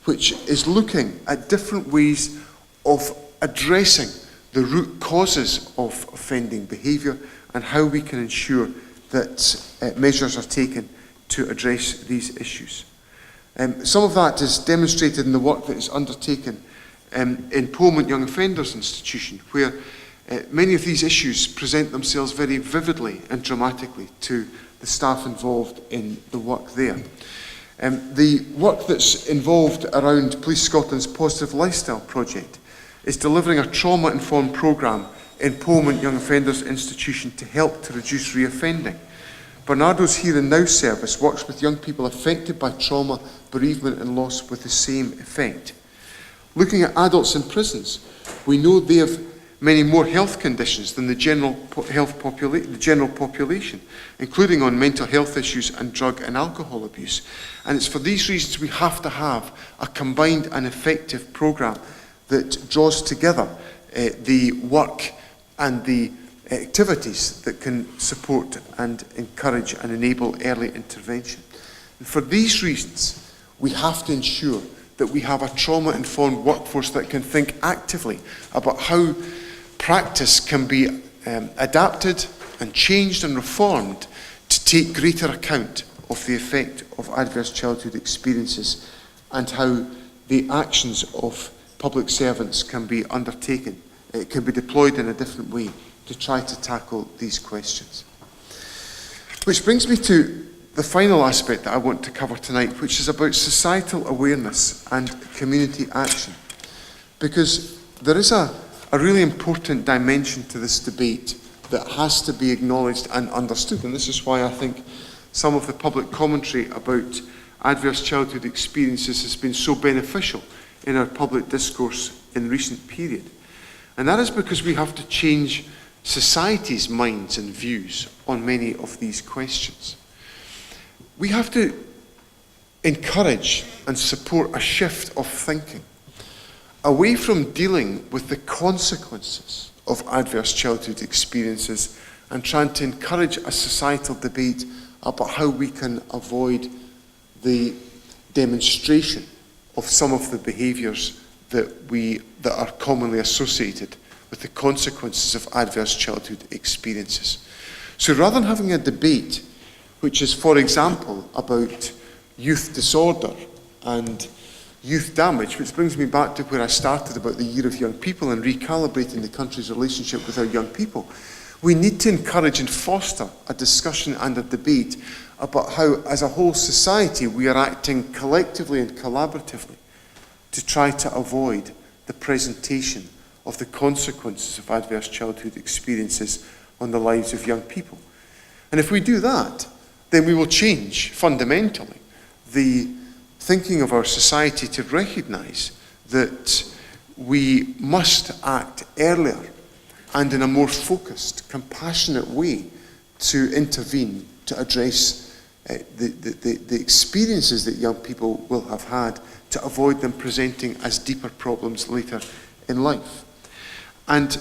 which is looking at different ways of addressing the root causes of offending behaviour and how we can ensure that measures are taken to address these issues. Some of that is demonstrated in the work that is undertaken in Polmont Young Offenders Institution, where many of these issues present themselves very vividly and dramatically to the staff involved in the work there. The work that's involved around Police Scotland's Positive Lifestyle project is delivering a trauma-informed programme in Polmont Young Offenders Institution to help to reduce reoffending. Bernardo's Here and Now service works with young people affected by trauma, bereavement and loss with the same effect. Looking at adults in prisons, we know they have many more health conditions than the general population, including on mental health issues and drug and alcohol abuse. And it's for these reasons we have to have a combined and effective programme that draws together the work and the activities that can support and encourage and enable early intervention. And for these reasons, we have to ensure that we have a trauma-informed workforce that can think actively about how practice can be adapted and changed and reformed to take greater account of the effect of adverse childhood experiences and how the actions of public servants can be undertaken, it can be deployed in a different way to try to tackle these questions. Which brings me to the final aspect that I want to cover tonight, which is about societal awareness and community action. Because there is a really important dimension to this debate that has to be acknowledged and understood. And this is why I think some of the public commentary about adverse childhood experiences has been so beneficial in our public discourse in recent period. And that is because we have to change society's minds and views on many of these questions. We have to encourage and support a shift of thinking away from dealing with the consequences of adverse childhood experiences and trying to encourage a societal debate about how we can avoid the demonstration of some of the behaviours that are commonly associated with the consequences of adverse childhood experiences. So rather than having a debate which is, for example, about youth disorder and youth damage, which brings me back to where I started about the Year of Young People and recalibrating the country's relationship with our young people, we need to encourage and foster a discussion and a debate about how, as a whole society, we are acting collectively and collaboratively to try to avoid the presentation of the consequences of adverse childhood experiences on the lives of young people. And if we do that, then we will change fundamentally the thinking of our society to recognise that we must act earlier and in a more focused, compassionate way to intervene, to address the experiences that young people will have had, to avoid them presenting as deeper problems later in life. And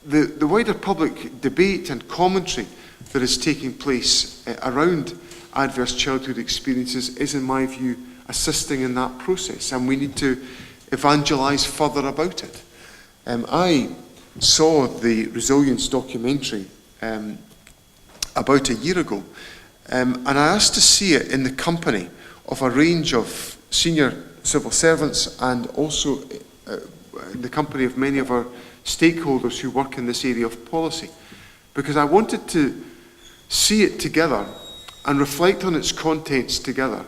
the wider public debate and commentary that is taking place around adverse childhood experiences is, in my view, assisting in that process, and we need to evangelise further about it. I saw the Resilience documentary about a year ago, and I asked to see it in the company of a range of senior civil servants and also in the company of many of our stakeholders who work in this area of policy, because I wanted to see it together and reflect on its contents together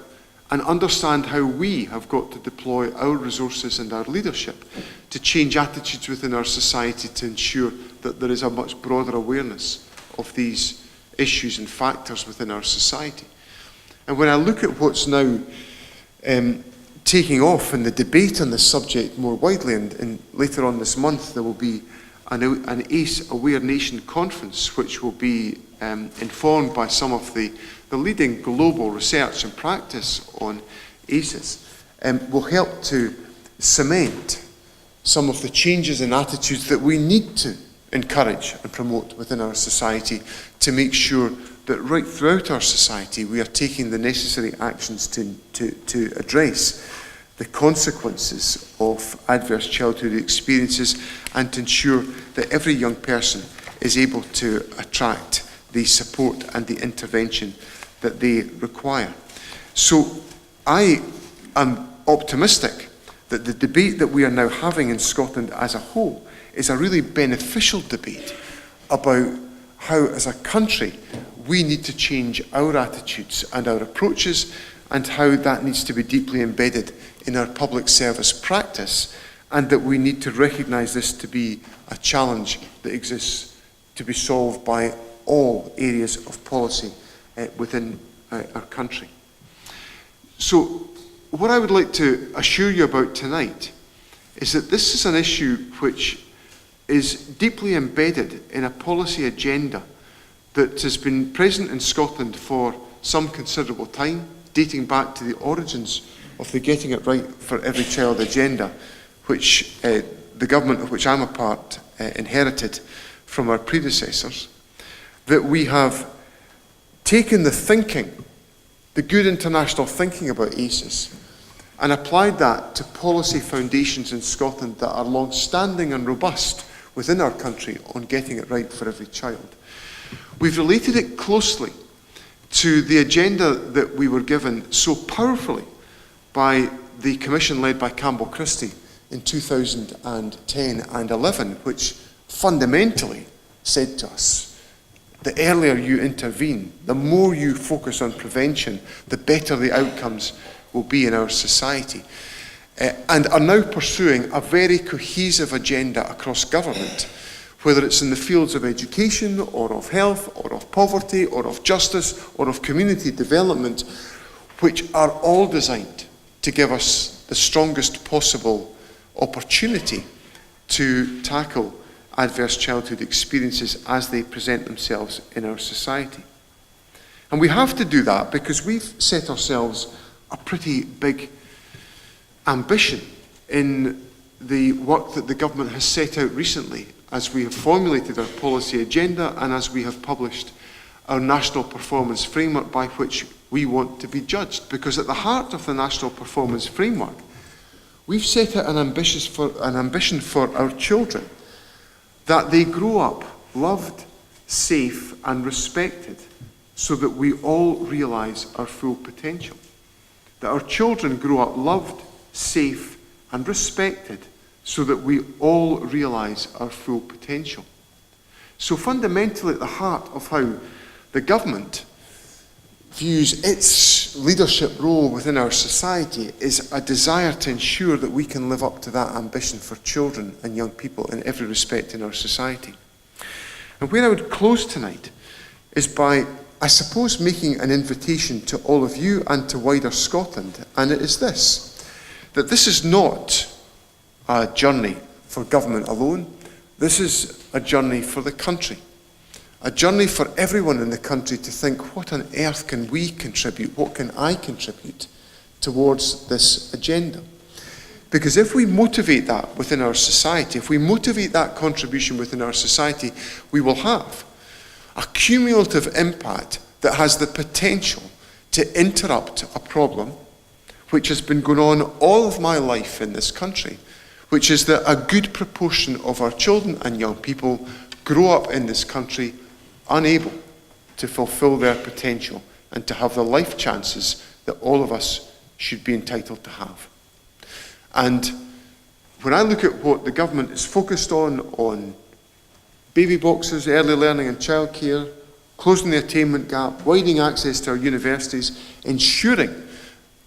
and understand how we have got to deploy our resources and our leadership to change attitudes within our society to ensure that there is a much broader awareness of these issues and factors within our society. And when I look at what's now taking off in the debate on this subject more widely, and later on this month there will be an ACE Aware Nation conference, which will be informed by some of the leading global research and practice on ACEs, will help to cement some of the changes in attitudes that we need to encourage and promote within our society to make sure that right throughout our society we are taking the necessary actions to address the consequences of adverse childhood experiences and to ensure that every young person is able to attract the support and the intervention that they require. So I am optimistic that the debate that we are now having in Scotland as a whole is a really beneficial debate about how, as a country, we need to change our attitudes and our approaches, and how that needs to be deeply embedded in our public service practice, and that we need to recognise this to be a challenge that exists to be solved by all areas of policy within our country. So what I would like to assure you about tonight is that this is an issue which is deeply embedded in a policy agenda that has been present in Scotland for some considerable time, dating back to the origins of the Getting It Right for Every Child agenda, which the government of which I'm a part inherited from our predecessors, that we have taken the thinking, the good international thinking about ACEs, and applied that to policy foundations in Scotland that are long-standing and robust within our country on getting it right for every child. We've related it closely to the agenda that we were given so powerfully by the commission led by Campbell Christie in 2010 and 11, which fundamentally said to us, the earlier you intervene, the more you focus on prevention, the better the outcomes will be in our society. And are now pursuing a very cohesive agenda across government, whether it's in the fields of education or of health or of poverty or of justice or of community development, which are all designed to give us the strongest possible opportunity to tackle adverse childhood experiences as they present themselves in our society. And we have to do that because we've set ourselves a pretty big ambition in the work that the government has set out recently as we have formulated our policy agenda and as we have published our national performance framework by which we want to be judged. Because at the heart of the national performance framework, we've set out an ambition for our children, that they grow up loved, safe and respected, so that we all realise our full potential. That our children grow up loved, safe and respected, so that we all realise our full potential. So fundamentally at the heart of how the government views its leadership role within our society is a desire to ensure that we can live up to that ambition for children and young people in every respect in our society. And where I would close tonight is by, I suppose, making an invitation to all of you and to wider Scotland, and it is this, that this is not a journey for government alone, this is a journey for the country. A journey for everyone in the country to think, what on earth can we contribute, what can I contribute towards this agenda? Because if we motivate that within our society, if we motivate that contribution within our society, we will have a cumulative impact that has the potential to interrupt a problem which has been going on all of my life in this country, which is that a good proportion of our children and young people grow up in this country unable to fulfil their potential and to have the life chances that all of us should be entitled to have. And when I look at what the government is focused on baby boxes, early learning and childcare, closing the attainment gap, widening access to our universities, ensuring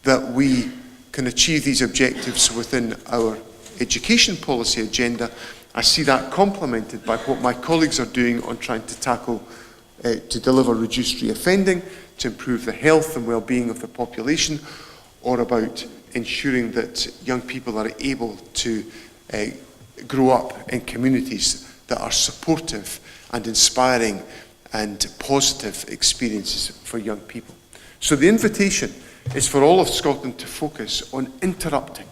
that we can achieve these objectives within our education policy agenda, I see that complemented by what my colleagues are doing on trying to tackle, to deliver reduced reoffending, to improve the health and well-being of the population, or about ensuring that young people are able to grow up in communities that are supportive and inspiring and positive experiences for young people. So the invitation is for all of Scotland to focus on interrupting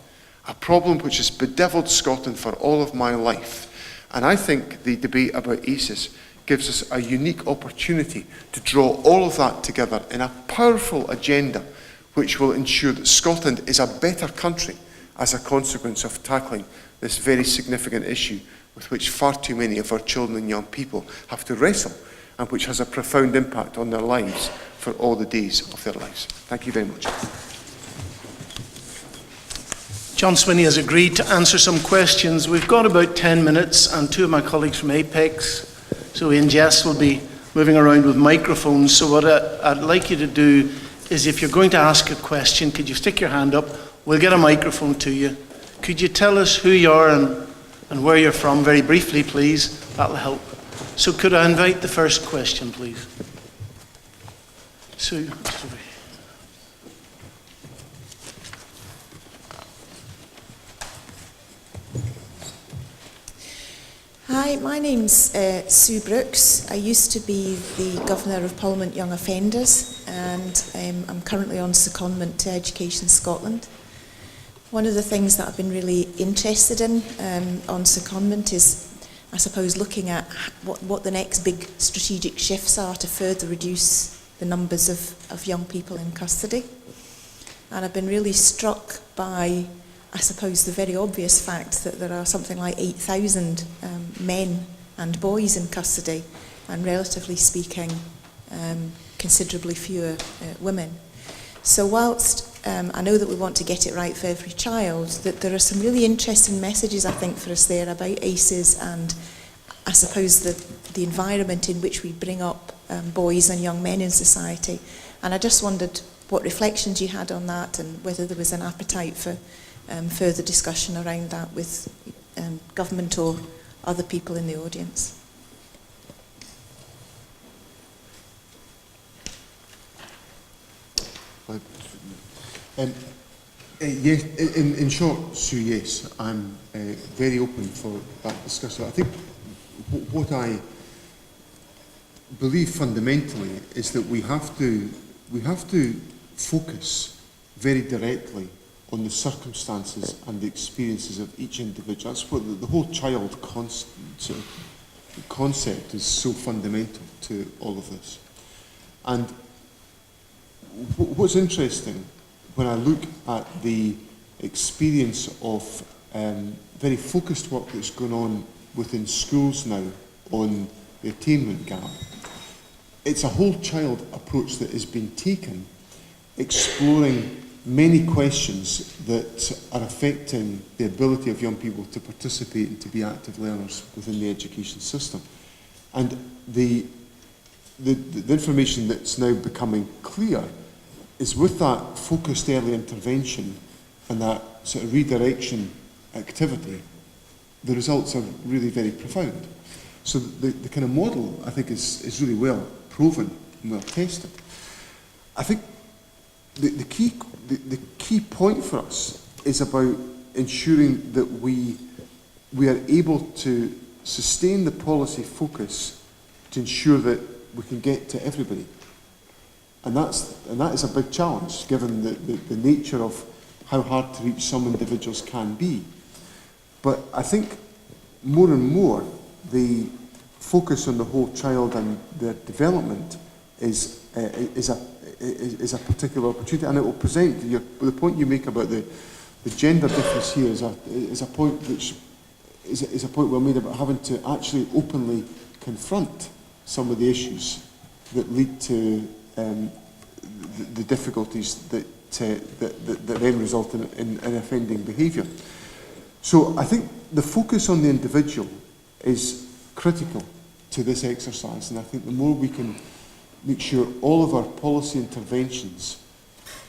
a problem which has bedeviled Scotland for all of my life. And I think the debate about ACES gives us a unique opportunity to draw all of that together in a powerful agenda which will ensure that Scotland is a better country as a consequence of tackling this very significant issue with which far too many of our children and young people have to wrestle, and which has a profound impact on their lives for all the days of their lives. Thank you very much. John Swinney has agreed to answer some questions. We've got about 10 minutes, and two of my colleagues from APEX, Zoe and Jess, will be moving around with microphones. So what I'd like you to do is, if you're going to ask a question, could you stick your hand up? We'll get a microphone to you. Could you tell us who you are and where you're from, very briefly, please? That'll help. So could I invite the first question, please? Sue. Hi, my name's Sue Brooks. I used to be the Governor of Parliament Young Offenders, and I'm currently on secondment to Education Scotland. One of the things that I've been really interested in on secondment is, I suppose, looking at what the next big strategic shifts are to further reduce the numbers of young people in custody. And I've been really struck by, I suppose, the very obvious fact that there are something like 8,000 men and boys in custody, and relatively speaking, considerably fewer women. So whilst I know that we want to get it right for every child, that there are some really interesting messages, I think, for us there about ACES, and I suppose the environment in which we bring up boys and young men in society. And I just wondered what reflections you had on that, and whether there was an appetite for further discussion around that with government or other people in the audience. Yes, in short, Sue, yes, I'm very open for that discussion. I think what I believe fundamentally is that we have to focus very directly on the circumstances and the experiences of each individual. That's what the whole child concept is so fundamental to all of this. And what's interesting, when I look at the experience of very focused work that's going on within schools now on the attainment gap, it's a whole child approach that has been taken, exploring many questions that are affecting the ability of young people to participate and to be active learners within the education system. And the information that's now becoming clear is, with that focused early intervention and that sort of redirection activity, the results are really very profound. So the kind of model, I think, is really well proven and well tested. I think the key point for us is about ensuring that we are able to sustain the policy focus to ensure that we can get to everybody. And that is a big challenge, given the nature of how hard to reach some individuals can be. But I think more and more the focus on the whole child and their development is a particular opportunity, and it will present the point you make about the gender difference here is a point which is a point well made about having to actually openly confront some of the issues that lead to the difficulties that then result in offending behaviour. So I think the focus on the individual is critical to this exercise, and I think the more we can make sure all of our policy interventions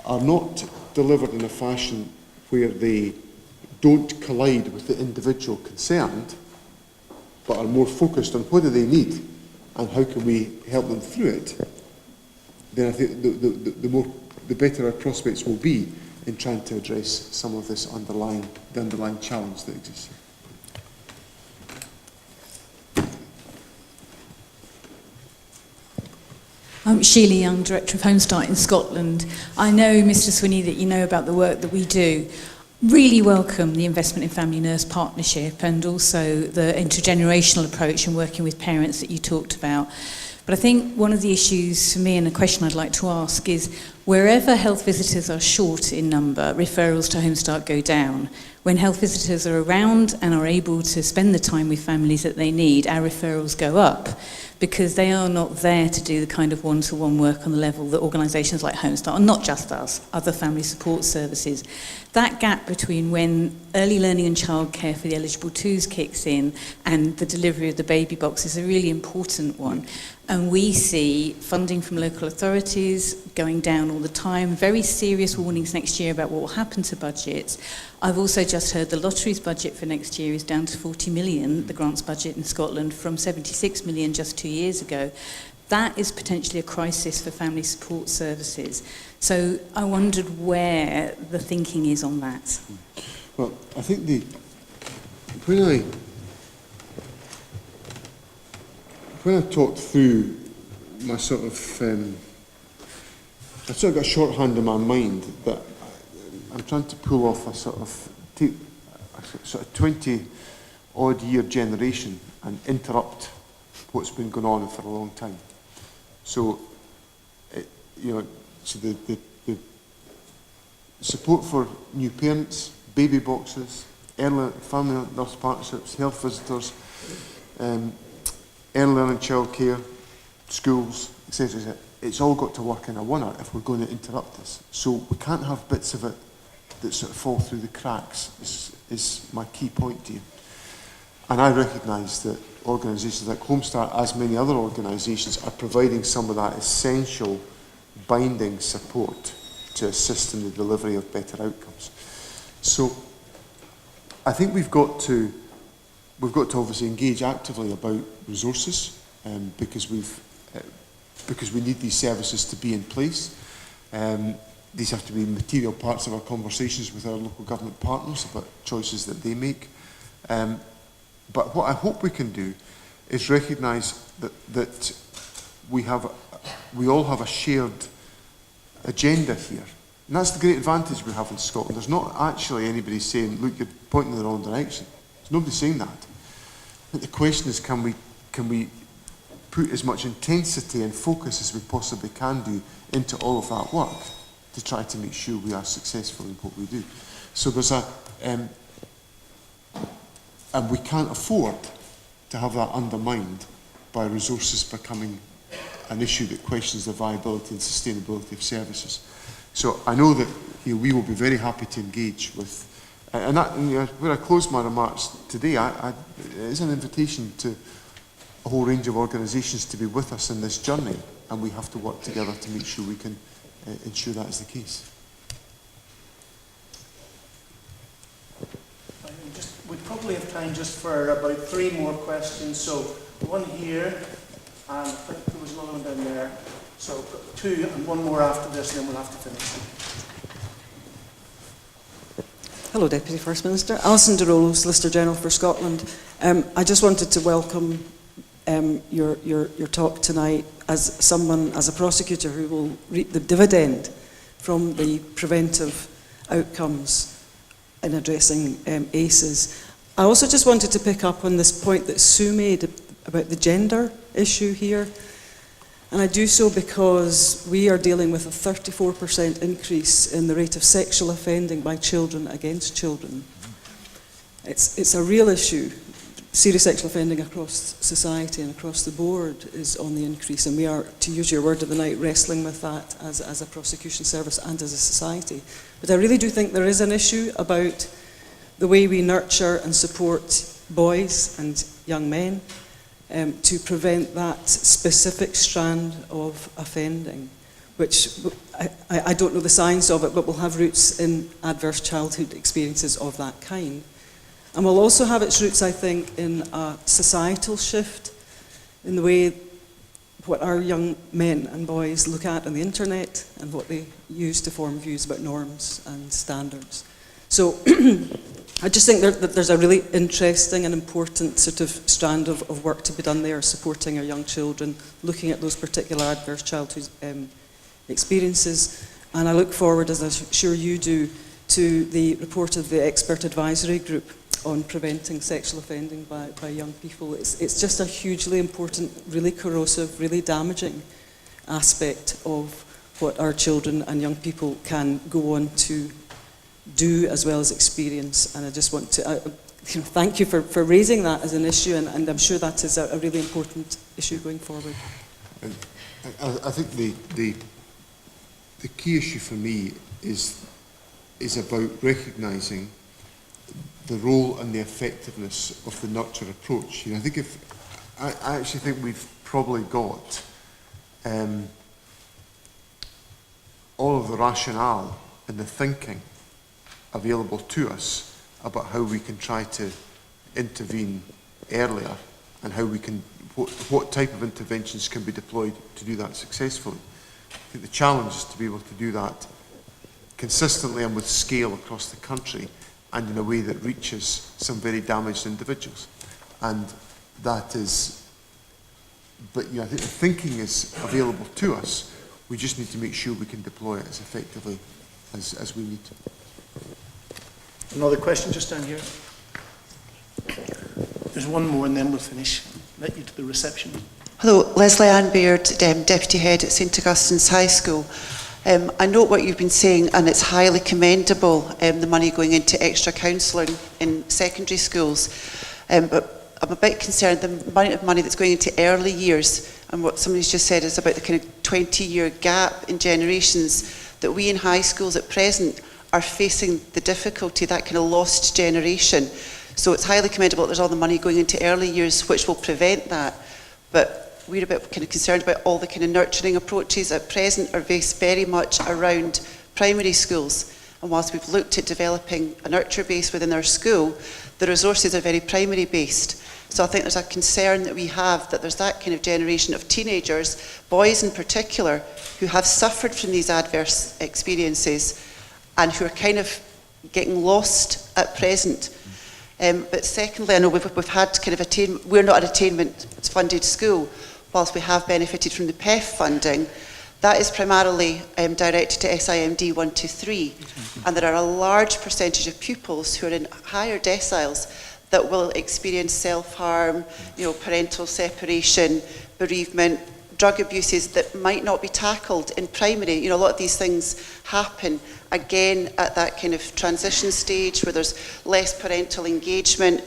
are not delivered in a fashion where they don't collide with the individual concerned, but are more focused on what do they need and how can we help them through it, then I think the better our prospects will be in trying to address some of this underlying challenge that exists. I'm Sheila Young, Director of Homestart in Scotland. I know, Mr Swinney, that you know about the work that we do. Really welcome the investment in Family Nurse Partnership and also the intergenerational approach and working with parents that you talked about. But I think one of the issues for me, and a question I'd like to ask, is wherever health visitors are short in number, referrals to Homestart go down. When health visitors are around and are able to spend the time with families that they need, our referrals go up, because they are not there to do the kind of one-to-one work on the level that organisations like Homestart, and not just us, other family support services. That gap between when early learning and childcare for the eligible twos kicks in and the delivery of the baby box is a really important one. And we see funding from local authorities going down all the time, very serious warnings next year about what will happen to budgets. I've also just heard the lottery's budget for next year is down to 40 million, the grants budget in Scotland, from 76 million just 2 years ago. That is potentially a crisis for family support services. So I wondered where the thinking is on that. Well, I think when I talked through my sort of, I've sort of got a shorthand in my mind that I'm trying to pull off a sort of 20-odd year generation and interrupt what's been going on for a long time. So, so the support for new parents, baby boxes, early family nurse partnerships, health visitors, early learning childcare, schools, etc. It's all got to work in a winner if we're going to interrupt this. So we can't have bits of it that sort of fall through the cracks, is my key point to you. And I recognise that organisations like Homestart, as many other organisations, are providing some of that essential binding support to assist in the delivery of better outcomes. So I think we've got to obviously engage actively about resources, because we need these services to be in place. These have to be material parts of our conversations with our local government partners about choices that they make. But what I hope we can do is recognise that we all have a shared agenda here. And that's the great advantage we have in Scotland. There's not actually anybody saying, look, you're pointing in the wrong direction. There's nobody saying that. But the question is, can we put as much intensity and focus as we possibly can do into all of that work to try to make sure we are successful in what we do. So there's and we can't afford to have that undermined by resources becoming an issue that questions the viability and sustainability of services. So I know that we will be very happy to engage with, and where I close my remarks today, it is an invitation to a whole range of organisations to be with us in this journey, and we have to work together to make sure we can ensure that is the case. We'd probably have time just for about 3 more questions. So one here, and I think there was another one down there. So 2 and 1 more after this, and then we'll have to finish. Hello, Deputy First Minister. Alison de Rollo, Solicitor General for Scotland. I just wanted to welcome your talk tonight as someone, as a prosecutor who will reap the dividend from the preventive outcomes in addressing ACEs. I also just wanted to pick up on this point that Sue made about the gender issue here. And I do so because we are dealing with a 34% increase in the rate of sexual offending by children against children. It's a real issue. Serious sexual offending across society and across the board is on the increase, and we are, to use your word of the night, wrestling with that as a prosecution service and as a society. But I really do think there is an issue about the way we nurture and support boys and young men to prevent that specific strand of offending, which I don't know the science of it, but will have roots in adverse childhood experiences of that kind. And will also have its roots, I think, in a societal shift in the way what our young men and boys look at on the internet and what they use to form views about norms and standards. So I just think that there's a really interesting and important sort of strand of work to be done there, supporting our young children, looking at those particular adverse childhood experiences. And I look forward, as I'm sure you do, to the report of the Expert Advisory Group on preventing sexual offending by young people. It's just a hugely important, really corrosive, really damaging aspect of what our children and young people can go on to do as well as experience. And I just want to thank you for raising that as an issue, and I'm sure that is a really important issue going forward. I think the key issue for me is about recognising the role and the effectiveness of the nurture approach. I think I actually think we've probably got all of the rationale and the thinking available to us about how we can try to intervene earlier and how we can, what type of interventions can be deployed to do that successfully. I think the challenge is to be able to do that consistently and with scale across the country, and in a way that reaches some very damaged individuals. And that is, but I think the thinking is available to us. We just need to make sure we can deploy it as effectively as we need to. Another question just down here. There's one more and then we'll finish. Let you to the reception. Hello, Leslie Ann Baird, Deputy Head at St Augustine's High School. I note what you've been saying, and it's highly commendable, the money going into extra counselling in secondary schools. But I'm a bit concerned the amount of money that's going into early years, and what somebody's just said is about the kind of 20-year gap in generations, that we in high schools at present are facing the difficulty, that kind of lost generation. So it's highly commendable that there's all the money going into early years, which will prevent that. But we're a bit kind of concerned about all the kind of nurturing approaches at present are based very much around primary schools. And whilst we've looked at developing a nurture base within our school, the resources are very primary based. So I think there's a concern that we have that there's that kind of generation of teenagers, boys in particular, who have suffered from these adverse experiences and who are kind of getting lost at present. But secondly, I know we've had kind of we're not an attainment funded school, whilst we have benefited from the PEF funding. That is primarily directed to SIMD 1 to 3, and there are a large percentage of pupils who are in higher deciles that will experience self-harm, parental separation, bereavement, drug abuses that might not be tackled in primary. You know, a lot of these things happen again at that kind of transition stage where there's less parental engagement.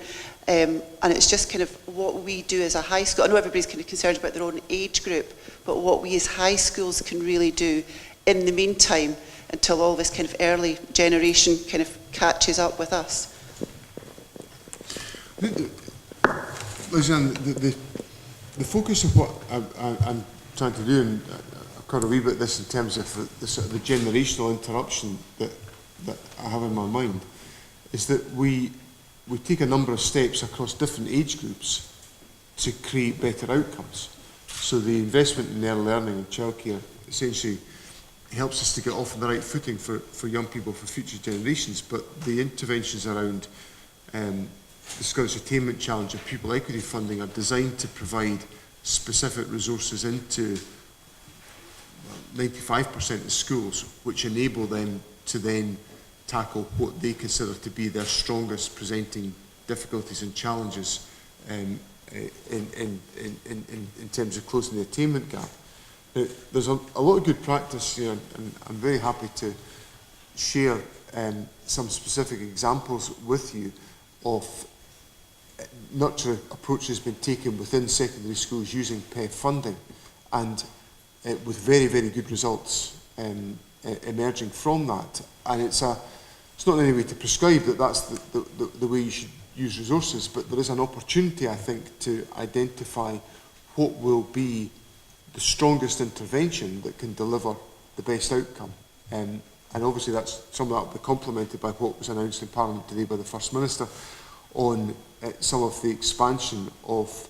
And it's just kind of what we do as a high school. I know everybody's kind of concerned about their own age group, but what we as high schools can really do in the meantime until all this kind of early generation kind of catches up with us. Lizanne, the focus of what I'm trying to do, and I've got a wee bit of this in terms of the sort of the generational interruption that I have in my mind, is that we take a number of steps across different age groups to create better outcomes. So the investment in early learning and childcare essentially helps us to get off on the right footing for young people, for future generations, but the interventions around the Scottish Attainment Challenge and pupil equity funding are designed to provide specific resources into 95% of schools, which enable them to then tackle what they consider to be their strongest presenting difficulties and challenges in terms of closing the attainment gap. Now, there's a lot of good practice here, and I'm very happy to share some specific examples with you of nurture approaches being taken within secondary schools using PEF funding, and with very, very good results emerging from that. And it's not in any way to prescribe that that's the way you should use resources, but there is an opportunity, I think, to identify what will be the strongest intervention that can deliver the best outcome. And obviously some of that will be complemented by what was announced in Parliament today by the First Minister on some of the expansion of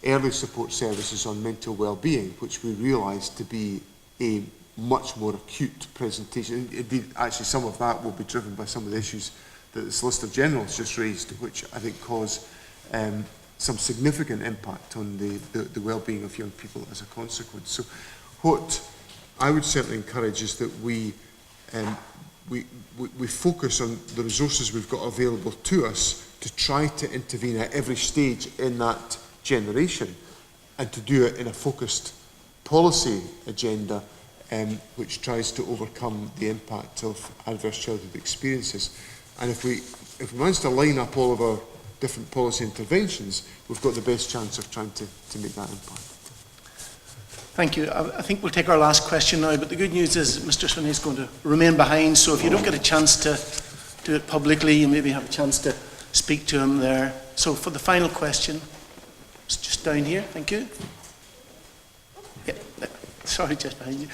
early support services on mental well-being, which we realise to be a much more acute presentation. Indeed, actually, some of that will be driven by some of the issues that the Solicitor General has just raised, which I think cause some significant impact on the well-being of young people as a consequence. So what I would certainly encourage is that we focus on the resources we've got available to us to try to intervene at every stage in that generation, and to do it in a focused policy agenda which tries to overcome the impact of adverse childhood experiences. And if we manage to line up all of our different policy interventions, we've got the best chance of trying to make that impact. Thank you. I think we'll take our last question now, but the good news is Mr. Swinney is going to remain behind, so if you don't get a chance to do it publicly, you maybe have a chance to speak to him there. So for the final question, it's just down here. Thank you. Yeah, sorry, just behind you.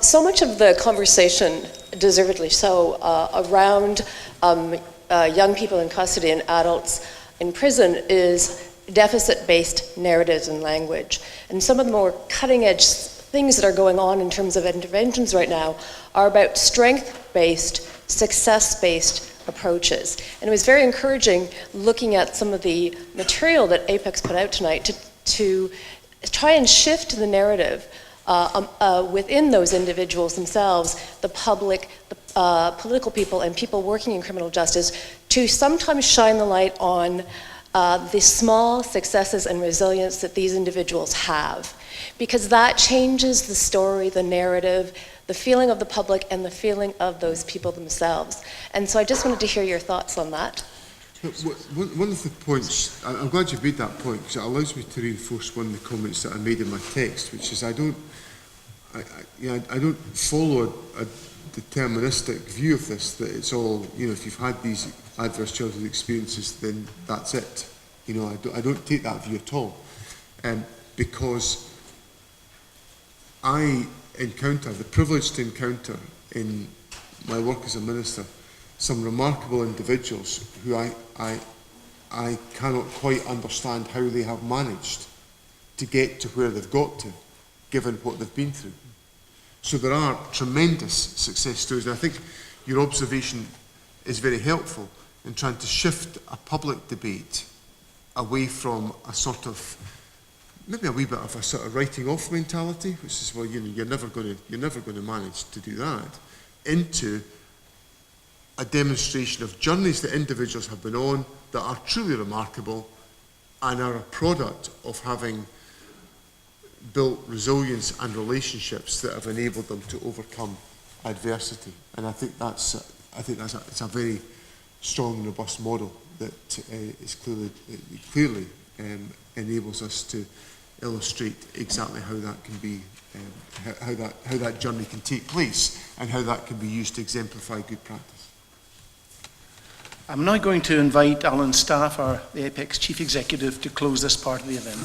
So much of the conversation, deservedly so, around young people in custody and adults in prison is deficit-based narratives and language. And some of the more cutting-edge things that are going on in terms of interventions right now are about strength-based, success-based approaches. And it was very encouraging looking at some of the material that APEX put out tonight to try and shift the narrative within those individuals themselves, the public, the political people, and people working in criminal justice, to sometimes shine the light on the small successes and resilience that these individuals have. Because that changes the story, the narrative, the feeling of the public, and the feeling of those people themselves. And so I just wanted to hear your thoughts on that. One of the points, I'm glad you made that point, because it allows me to reinforce one of the comments that I made in my text, which is I don't follow a deterministic view of this, that it's all, if you've had these adverse childhood experiences, then that's it. I don't take that view at all, because I encounter, the privilege to encounter in my work as a minister, some remarkable individuals who I cannot quite understand how they have managed to get to where they've got to, given what they've been through. So there are tremendous success stories, and I think your observation is very helpful in trying to shift a public debate away from a sort of, maybe a wee bit of a sort of writing off mentality, which is, well, you're never going to manage to do that, into a demonstration of journeys that individuals have been on that are truly remarkable, and are a product of having built resilience and relationships that have enabled them to overcome adversity. And I think it's a very strong and robust model that is clearly enables us to illustrate exactly how that can be, how that journey can take place, and how that can be used to exemplify good practice. I'm now going to invite Alan Staff, the APEX Chief Executive, to close this part of the event.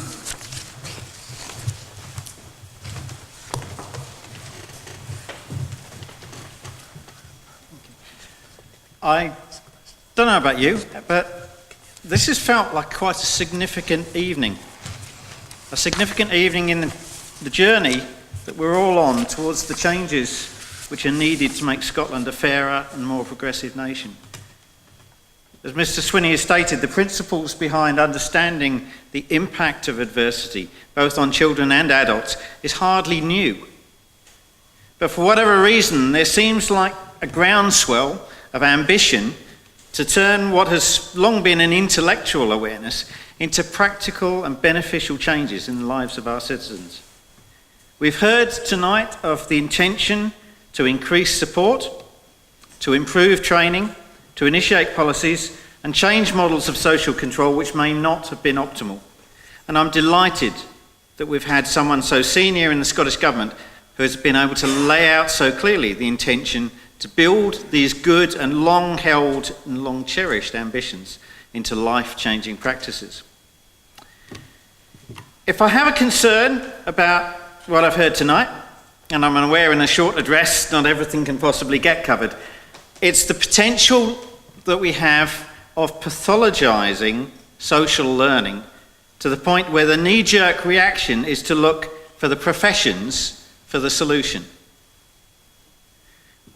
I don't know about you, but this has felt like quite a significant evening. A significant evening in the journey that we're all on towards the changes which are needed to make Scotland a fairer and more progressive nation. As Mr. Swinney has stated, the principles behind understanding the impact of adversity, both on children and adults, is hardly new. But for whatever reason, there seems like a groundswell of ambition to turn what has long been an intellectual awareness into practical and beneficial changes in the lives of our citizens. We've heard tonight of the intention to increase support, to improve training, to initiate policies and change models of social control which may not have been optimal. And I'm delighted that we've had someone so senior in the Scottish Government who has been able to lay out so clearly the intention to build these good and long-held and long-cherished ambitions into life-changing practices. If I have a concern about what I've heard tonight, and I'm aware in a short address not everything can possibly get covered, it's the potential that we have of pathologising social learning to the point where the knee-jerk reaction is to look for the professions for the solution.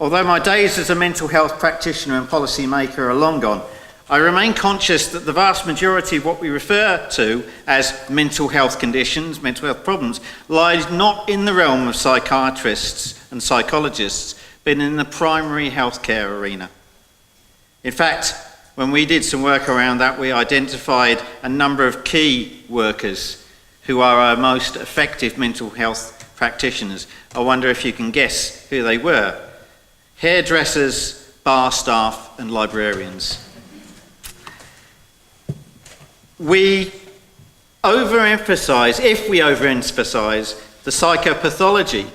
Although my days as a mental health practitioner and policy maker are long gone, I remain conscious that the vast majority of what we refer to as mental health conditions, mental health problems, lies not in the realm of psychiatrists and psychologists, but in the primary healthcare arena. In fact, when we did some work around that, we identified a number of key workers who are our most effective mental health practitioners. I wonder if you can guess who they were. Hairdressers, bar staff, and librarians. We overemphasise, if we overemphasise, the psychopathology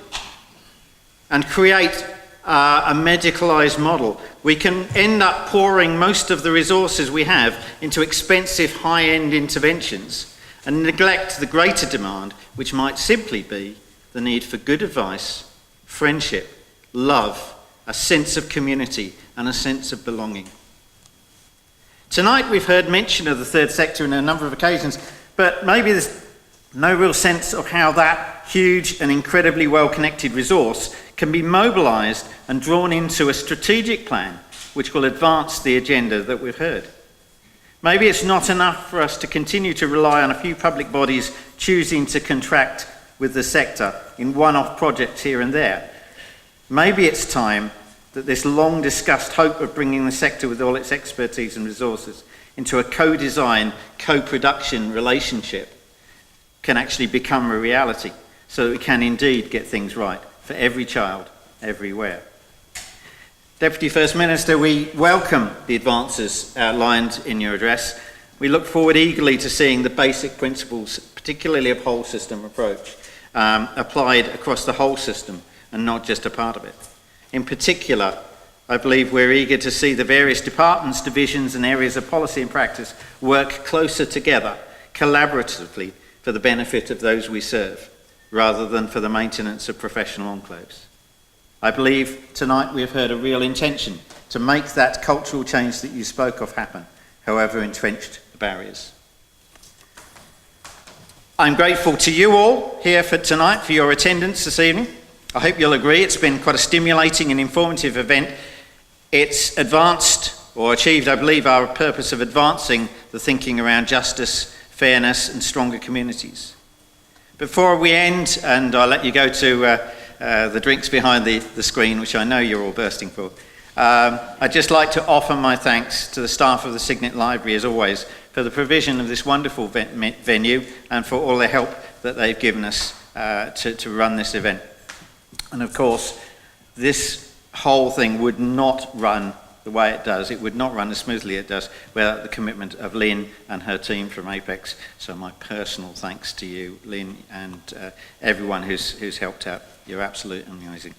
and create a medicalised model, we can end up pouring most of the resources we have into expensive high-end interventions and neglect the greater demand, which might simply be the need for good advice, friendship, love, a sense of community and a sense of belonging. Tonight we've heard mention of the third sector on a number of occasions, but maybe there's no real sense of how that huge and incredibly well-connected resource can be mobilised and drawn into a strategic plan which will advance the agenda that we've heard. Maybe it's not enough for us to continue to rely on a few public bodies choosing to contract with the sector in one-off projects here and there. Maybe it's time that this long-discussed hope of bringing the sector with all its expertise and resources into a co-design, co-production relationship can actually become a reality so that we can indeed get things right for every child, everywhere. Deputy First Minister, we welcome the advances outlined in your address. We look forward eagerly to seeing the basic principles, particularly of whole system approach, applied across the whole system and not just a part of it. In particular, I believe we're eager to see the various departments, divisions and areas of policy and practice work closer together, collaboratively, for the benefit of those we serve, rather than for the maintenance of professional enclaves. I believe tonight we have heard a real intention to make that cultural change that you spoke of happen, however entrenched the barriers. I'm grateful to you all here for tonight for your attendance this evening. I hope you'll agree it's been quite a stimulating and informative event. It's advanced or achieved, I believe, our purpose of advancing the thinking around justice, fairness and stronger communities. Before we end, and I'll let you go to the drinks behind the screen, which I know you're all bursting for, I'd just like to offer my thanks to the staff of the Signet Library, as always, for the provision of this wonderful venue and for all the help that they've given us to run this event. And of course, this whole thing would not run the way it does. It would not run as smoothly as it does without the commitment of Lynn and her team from Apex. So my personal thanks to you, Lynn, and everyone who's helped out. You're absolutely amazing.